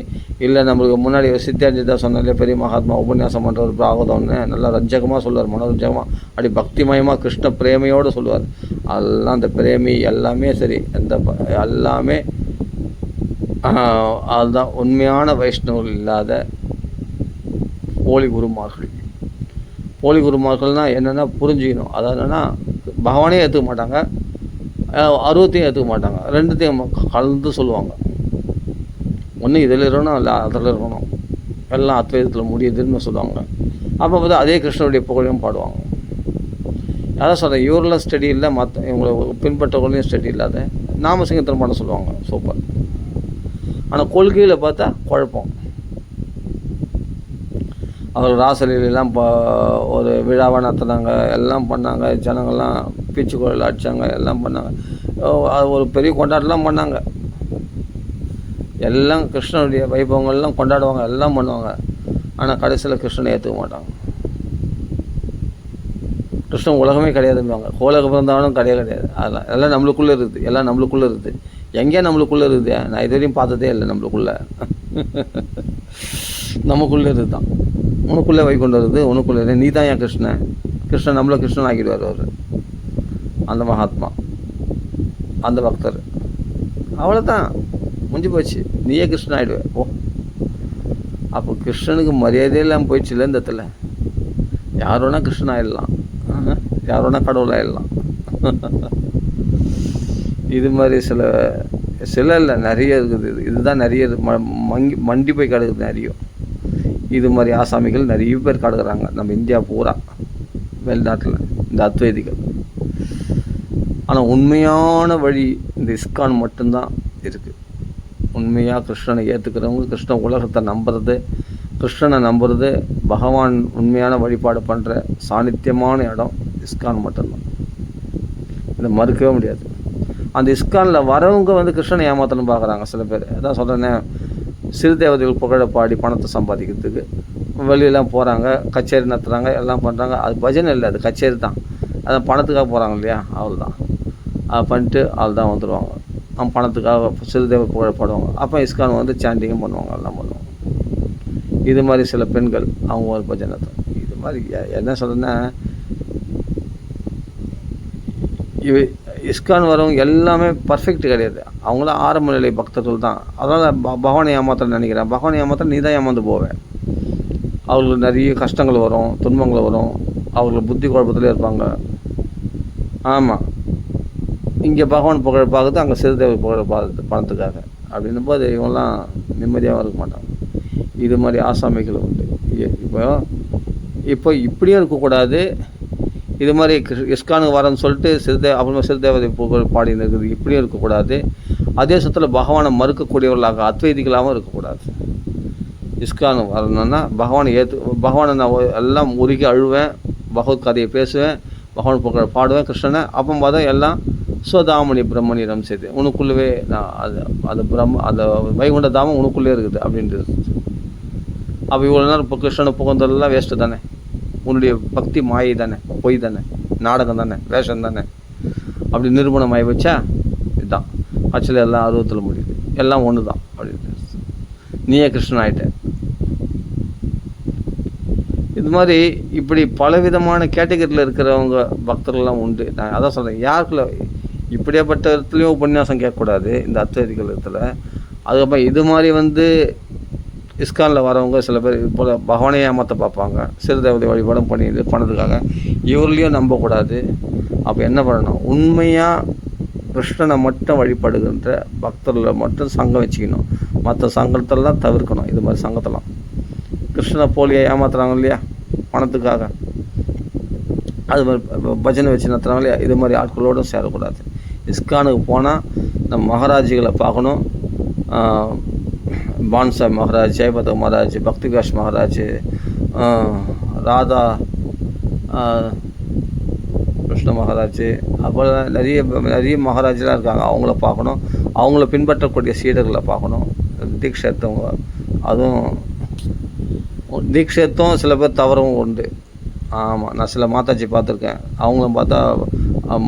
இல்லை நம்மளுக்கு முன்னாடி சித்தியார்ஜிதா சொன்னாலே பெரிய மகாத்மா உபன்யாசம் பண்ணுற ஒரு பிராகதம்னு நல்லா ரஞ்சகமாக சொல்லுவார், மனோரஞ்சகமாக, அப்படி பக்திமயமாக கிருஷ்ண பிரேமையோடு சொல்லுவார். அதெல்லாம் அந்த பிரேமி எல்லாமே சரி, எல்லாமே அதுதான் உண்மையான வைஷ்ணவர்கள் இல்லாத போலி குருமார்கள். போலி குருமார்கள்னால் என்னென்னா புரிஞ்சுக்கணும். அதாவது என்னென்னா பகவானே ஏற்றுக்க மாட்டாங்க, அருவத்தையும் ஏற்றுக்க மாட்டாங்க, ரெண்டுத்தையும் கலந்து சொல்லுவாங்க. ஒன்று இதில் இருக்கணும், இல்லை அதில் இருக்கணும், எல்லாம் அத்வைதத்தில் முடியுதுன்னு சொல்லுவாங்க. அப்போ பார்த்து அதே கிருஷ்ணனுடைய புகழையும் பாடுவாங்க. அதான் சொல்கிறேன், இவரெல்லாம் ஸ்டடி இல்லை, மற்ற இவங்களை பின்பற்றவர்களையும் ஸ்டடி இல்லாத நாமசிங்கத்தில் பண்ண சொல்லுவாங்க. சூப்பர். ஆனால் கொள்கையில் பார்த்தா குழப்பம். அவர் ராசலீலாம் ஒரு விழாவை நடத்துனாங்க, எல்லாம் பண்ணாங்க, ஜனங்கள்லாம் பீச்சு கோயில் அடித்தாங்க, எல்லாம் பண்ணாங்க, அது ஒரு பெரிய கொண்டாட்டம்லாம் பண்ணாங்க. எல்லாம் கிருஷ்ணனுடைய வைபவங்கள்லாம் கொண்டாடுவாங்க, எல்லாம் பண்ணுவாங்க. ஆனால் கடைசியில் கிருஷ்ணனை ஏற்றுக்க மாட்டாங்க. கிருஷ்ணன் உலகமே கிடையாதுன்னுவாங்க. கோலக பிறந்தாலும் கிடையாது. அதெல்லாம் எல்லாம் நம்மளுக்குள்ளே இருக்குது, எல்லாம் நம்மளுக்குள்ளே இருக்குது. எங்கேயா நம்மளுக்குள்ளே இருக்குது? நான் இது வரையும் பார்த்ததே இல்லை. நம்மளுக்குள்ளே நமக்குள்ளே இருக்குது தான். உனக்குள்ளே வைகுண்டம் இருக்குது, உனக்குள்ளே நீ தான் என் கிருஷ்ணன். கிருஷ்ணன் நம்மளை கிருஷ்ணன் ஆக்கிடுவார் அவர், அந்த மகாத்மா, அந்த பக்தர். அவ்வளோதான், முடிஞ்சு போச்சு. நீயே கிருஷ்ணன் ஆகிடுவேன். ஓ, அப்போ கிருஷ்ணனுக்கு மரியாதையே இல்லாமல் போயிடுச்சுல இந்த இடத்துல. யார் வேணால் கிருஷ்ணன் ஆகிடலாம், யார் வேணால் கடவுள் ஆகிடலாம். இது மாதிரி சில இல்லை, நிறைய இருக்குது. இதுதான் நிறைய மண்டி போய் கிடக்குது நிறைய. இது மாதிரி ஆசாமிகள் நிறைய பேர் கிடக்குறாங்க நம்ம இந்தியா பூரா, வெளிநாட்டில், இந்த அத்வைதிகள். ஆனால் உண்மையான வழி இந்த இஸ்கான் மட்டும்தான் இருக்குது. உண்மையாக கிருஷ்ணனை ஏற்றுக்கிறவங்க, கிருஷ்ண உலகத்தை நம்புறது, கிருஷ்ணனை நம்புறது, பகவான் உண்மையான வழிபாடு பண்ணுற சாநித்தியமான இடம் இஸ்கான் மட்டும்தான். இதை மறுக்கவே முடியாது. அந்த இஸ்கானில் வரவங்க கிருஷ்ணனை ஏமாத்தணும் பார்க்குறாங்க சில பேர். அதான் சொல்கிறேன்னே, சிறு தேவதைகள் புகழ பாடி பணத்தை சம்பாதிக்கிறதுக்கு வெளியெல்லாம் போகிறாங்க, கச்சேரி நடத்துகிறாங்க, எல்லாம் பண்ணுறாங்க. அது பஜனை இல்லை, அது கச்சேரி தான். அதான் பணத்துக்காக போகிறாங்க இல்லையா, அவள் தான். அதை பண்ணிட்டு அவள் தான் வந்துடுவாங்க. அவங்க பணத்துக்காக சிறு தேவ புகழ பாடுவாங்க. அப்போ இஸ்கான் சாண்டிங்கும் பண்ணுவாங்க, எல்லாம் பண்ணுவாங்க. இது மாதிரி சில பெண்கள் அவங்க ஒரு பஜனை தான். இது மாதிரி என்ன சொல்கிறேன்னா, இஸ்கான் வரவங்க எல்லாமே பர்ஃபெக்ட் கிடையாது. அவங்களாம் ஆரம்ப நிலை பக்தர்கள் தான். அதனால் பகவானை ஏமாத்த நினைக்கிறேன். பகவானை ஏமாத்த நீ தான் ஏமாந்து போவேன். அவங்களுக்கு நிறைய கஷ்டங்கள் வரும், துன்பங்கள் வரும், அவங்களுக்கு புத்தி குழப்பத்திலே இருப்பாங்க. ஆமாம், இங்கே பகவான் புகழ் பார்க்குறது, அங்கே சிறுதேவை புகழ் பார்க்குறது பணத்துக்காக. அப்படின்னும் போது இவங்கெல்லாம் நிம்மதியாகவும் இருக்க மாட்டாங்க. இது மாதிரி ஆசாமிகள் உண்டு. இப்போ இப்படியும் இருக்கக்கூடாது. இது மாதிரி இஸ்கானுக்கு வரேன்னு சொல்லிட்டு அப்புறமா சிறுதேவதை புகழ் பாடின்னு இருக்குது, இப்படியும் இருக்கக்கூடாது. அதே சமயத்தில் பகவானை மறுக்கக்கூடியவர்களாக அத்வைதிகளாகவும் இருக்கக்கூடாது. இஸ்கான் வரணுன்னா பகவானை நான் எல்லாம் உருகி அழுவேன், பகவத் கதையை பேசுவேன், பகவான் புகழ் பாடுவேன் கிருஷ்ணனை. அப்போ பார்த்தா எல்லாம் சோதாமணி பிரம்மணி ரம்சது, உனக்குள்ளவே நான் அந்த வைகுண்ட தாமம் உனக்குள்ளே இருக்குது அப்படின்றது. அப்போ இவ்வளோ நேரம் இப்போ கிருஷ்ணனை புகழ்ந்ததெல்லாம் வேஸ்ட்டு தானே, உன்னுடைய பக்தி மாயை தானே, பொய் தானே, நாடகம் தானே, வேஷம் தானே. அப்படி நிரூபணம் ஆகி வச்சா இதுதான் ஆக்சுவலி எல்லாம் அருவத்தில் முடியுது, எல்லாம் ஒன்று தான் அப்படின்னு. நீயே கிருஷ்ணன் ஆகிட்ட. இது மாதிரி இப்படி பலவிதமான கேட்டகரியில் இருக்கிறவங்க பக்தர்கள்லாம் உண்டு. நான் அதான் சொல்கிறேன், யாருக்குள்ள இப்படியாப்பட்ட இடத்துலையும் உபன்யாசம் கேட்கக்கூடாது இந்த அத்வைதிகள் இடத்துல. அதுக்கப்புறம் இது மாதிரி இஸ்கானில் வரவங்க சில பேர் இப்போ பகவானை ஏமாற்ற பார்ப்பாங்க, சிறுதேவதை வழிபாடும் பண்ணிட்டு பண்ணதுக்காக. இவர்களையும் நம்பக்கூடாது. அப்போ என்ன பண்ணணும், உண்மையாக கிருஷ்ணனை மட்டும் வழிபடுகின்ற பக்தர்களை மட்டும் சங்கம் வச்சுக்கணும். மற்ற சங்கத்தெல்லாம் தவிர்க்கணும். இது மாதிரி சங்கத்தெல்லாம் கிருஷ்ணனை போலியை ஏமாத்துறாங்க இல்லையா பணத்துக்காக, அது மாதிரி பஜனை வச்சு நடத்துகிறாங்க இல்லையா, இது மாதிரி ஆட்களோடும் சேரக்கூடாது. இஸ்கானுக்கு போனால் நம்ம மகாராஜிகளை பார்க்கணும். பான்சாஹிப் மகாராஜ், ஜெயபத மகாராஜ், பக்தி விகாஸ் மகாராஜ், ராதா கிருஷ்ண மகாராஜ், அப்புறம் நிறைய மகாராஜெலாம் இருக்காங்க. அவங்கள பார்க்கணும். அவங்கள பின்பற்றக்கூடிய சீடர்களை பார்க்கணும். தீட்சை எடுத்தவங்க, அதுவும் தீட்சை எடுத்தும் சில பேர் தவறவும் உண்டு. ஆமாம், நான் சில மாதாஜி பார்த்துருக்கேன். அவங்களும் பார்த்தா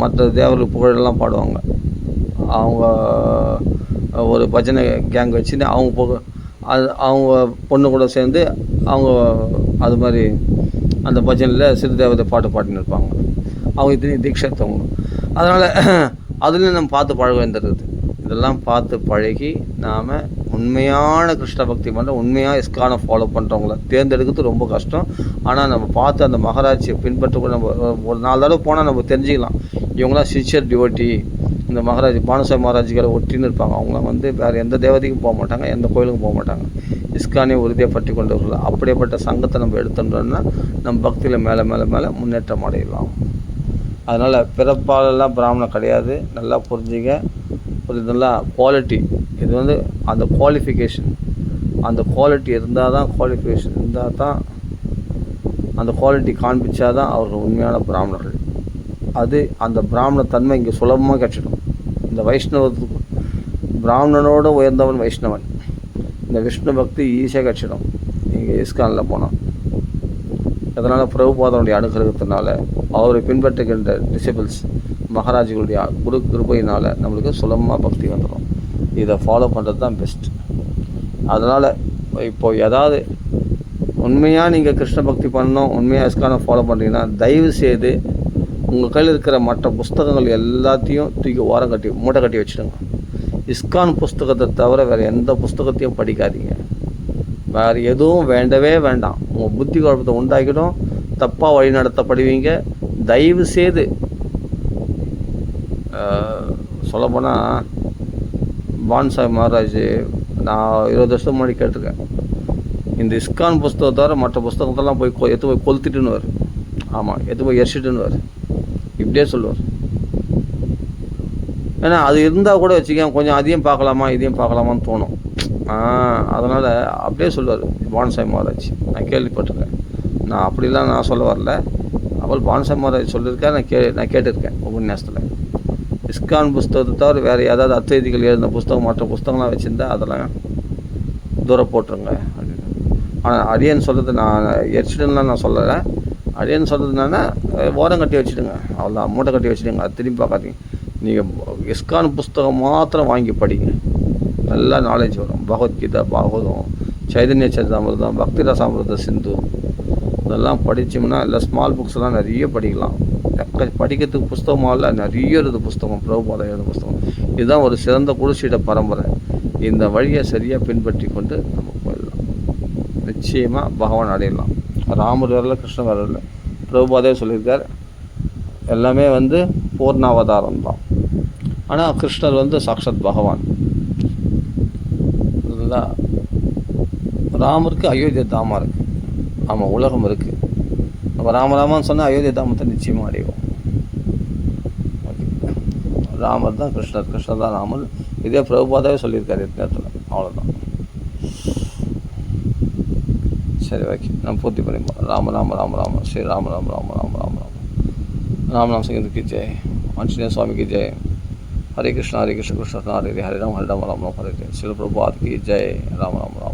மற்ற தேவர்கள் புகழெல்லாம் பாடுவாங்க. அவங்க ஒரு பஜனை கேங் வச்சுன்னு அவங்க பொண்ணு கூட சேர்ந்து அவங்க அது மாதிரி அந்த பஜனையில் சிறுதேவதை பாட்டு பாடின்னு இருப்பாங்க. அவங்க இத்தனை தீட்சை எடுத்தவங்க. அதனால் அதுலேயும் நம்ம பார்த்து பழக வேண்டியிருக்குது. இதெல்லாம் பார்த்து பழகி நாம் உண்மையான கிருஷ்ண பக்தி பண்ணுற, உண்மையாக இஸ்கானை ஃபாலோ பண்ணுறவங்கள தேர்ந்தெடுக்கிறது ரொம்ப கஷ்டம். ஆனால் நம்ம பார்த்து அந்த மகாராஜியை பின்பற்ற நம்ம ஒரு 4 தடவை போனால் நம்ம தெரிஞ்சுக்கலாம். இவங்களாம் சின்சியர் டிவோட்டி. இந்த மகாராஜ் பானுசாஹிப் மகாராஜிகளை ஒட்டின்னு இருப்பாங்க. அவங்களாம் வேறு எந்த தேவதைக்கும் போக மாட்டாங்க, எந்த கோயிலுக்கும் போக மாட்டாங்க. இஸ்கானே உறுதியாக பற்றி கொண்டவர்கள். அப்படியேப்பட்ட சங்கத்தை நம்ம எடுத்துட்டோம்னா நம்ம பக்தியில் மேலே மேலே மேலே முன்னேற்றம் அடையலாம். அதனால் பிறப்பாலெல்லாம் பிராமணம் கிடையாது. நல்லா புரிஞ்சுங்க. புரியுதுங்களா? குவாலிட்டி, இது அந்த குவாலிஃபிகேஷன், அந்த குவாலிட்டி இருந்தால் தான், குவாலிஃபிகேஷன் இருந்தால் தான், அந்த குவாலிட்டி காண்பிச்சா தான் அவர்கள் உண்மையான பிராமணர்கள். அந்த பிராமண தன்மை இங்கே சுலபமாக கிடச்சிடும். இந்த வைஷ்ணவத்துக்கு பிராமணனோடு உயர்ந்தவன் வைஷ்ணவன். இந்த விஷ்ணு பக்தி ஈஸியாக கிடச்சிடும் இங்கே இஸ்கானில் போனால். அதனால் பிரபுபாதனுடைய அனுகிரகத்தினால அவரை பின்பற்றுகின்ற டிசிபிள்ஸ் மகாராஜிகளுடைய குரு கிருபையினால் நம்மளுக்கு சுலபமாக பக்தி வந்துடும். இதை ஃபாலோ பண்ணுறது தான் பெஸ்ட். அதனால் இப்போது ஏதாவது உண்மையாக நீங்கள் கிருஷ்ண பக்தி பண்ணணும், உண்மையாக இஸ்கானை ஃபாலோ பண்ணுறீங்கன்னா தயவு செய்து உங்கள் கையில் இருக்கிற மற்ற புஸ்தகங்கள் எல்லாத்தையும் தூக்கி ஓரம் கட்டி மூட்டை கட்டி வச்சுடுங்க. இஸ்கான் புஸ்தகத்தை தவிர வேறு எந்த புஸ்தகத்தையும் படிக்காதீங்க. வேறு எதுவும் வேண்டவே வேண்டாம். உங்கள் புத்தி குழப்பத்தை உண்டாக்கிடும், தப்பாக வழி நடத்தப்படுவீங்க. தயவு செய்து சொல்லப்போனால் பான்சாஹிப் மகாராஜ் நான் 20 வருஷம் முன்னாடி கேட்டிருக்கேன். இந்த இஸ்கான் புஸ்தகம் தவிர மற்ற புஸ்தகத்தெல்லாம் எடுத்து போய் கொளுத்திட்டுன்னு. ஆமாம், எடுத்து போய் எரிச்சிட்டுன்னு இப்படியே சொல்லுவார். ஏன்னா அது இருந்தால் கூட வச்சுக்கேன், கொஞ்சம் அதையும் பார்க்கலாமா இதையும் பார்க்கலாமான்னு தோணும். அதனால் அப்படியே சொல்லுவார் பான்சாஹிப் மகாராஜ். நான் கேள்விப்பட்டிருக்கேன். நான் அப்படிலாம் நான் சொல்ல வரல. அவள் பான்சாஹிப் மகாராஜ் சொல்லியிருக்கேன். நான் கேட்டிருக்கேன் உபன்யாசத்தில். இஸ்கான் புஸ்தகத்தை தவிர வேறு ஏதாவது அத்வைதிகள் எழுதின புஸ்தகம் மற்ற புஸ்தகம்லாம் வச்சுருந்தா அதெல்லாம் தூரம் போட்டுருங்க அப்படின்னு. ஆனால் அடியன் சொல்கிறது நான் எரிச்சிடுலாம் நான் சொல்லலை. அடியன் சொல்கிறது என்னன்னா ஓரம் கட்டி வச்சுடுங்க, அவ்வளோதான், மூட்டை கட்டி வச்சுடுங்க. அது திரும்பி பார்க்காதீங்க. நீங்கள் இஸ்கான் புஸ்தகம் மாத்திரம் வாங்கி படிங்க, நல்லா நாலேஜ் வரும். பகவத்கீதா, பாகவதம், சைதன்ய சரிதாமிர்தம், பக்தி ரசாமிர்த சிந்து, இதெல்லாம் படித்தோம்னா இல்லை ஸ்மால் புக்ஸ்லாம் நிறைய படிக்கலாம். படிக்கிறதுக்கு புஸ்தகமாக இல்லை, நிறைய இருக்குது புஸ்தகம், பிரபுபாதா எழுத புஸ்தகம். இதுதான் ஒரு சிறந்த குருசீட பரம்பரை. இந்த வழியை சரியாக பின்பற்றி கொண்டு நம்ம போயிடலாம். நிச்சயமாக பகவான் அடையலாம். ராமர் வரல, கிருஷ்ணன் வரல, பிரபுபாதே சொல்லியிருக்கார். எல்லாமே பூர்ணாவதாரம் தான். ஆனால் கிருஷ்ணர் சாக்ஷாத் பகவான். இல்லை, ராமருக்கு அயோத்தியா தாமா இருக்குது. ஆமாம், உலகம் இருக்குது. நம்ம ராமராமான்னு சொன்னால் அயோத்தியா தாமத்தை நிச்சயமாக அடைவோம். ஓகே, ராமர் தான் கிருஷ்ணர், கிருஷ்ணர் தான் ராமர். இதே பிரபுபாதாவே சொல்லியிருக்காரு நேரத்தில். அவ்வளோதான். சரி, ஓகே, நம்ம பூர்த்தி பண்ணிப்போம். ராம ராம ராம ராம ஸ்ரீ ராம ராம ராம ராம ராம ராம ராம் ராம் சிங்கத்துக்கு ஜெய். ஆஞ்சநேய சுவாமிக்கு ஜெய். ஹரே கிருஷ்ணா கிருஷ்ண ஹரே ஹரே ராம் ராம் ராம் ஹரே. ஸ்ரீல பிரபுபாத் கி ஜெய். ராம ராம ராம்.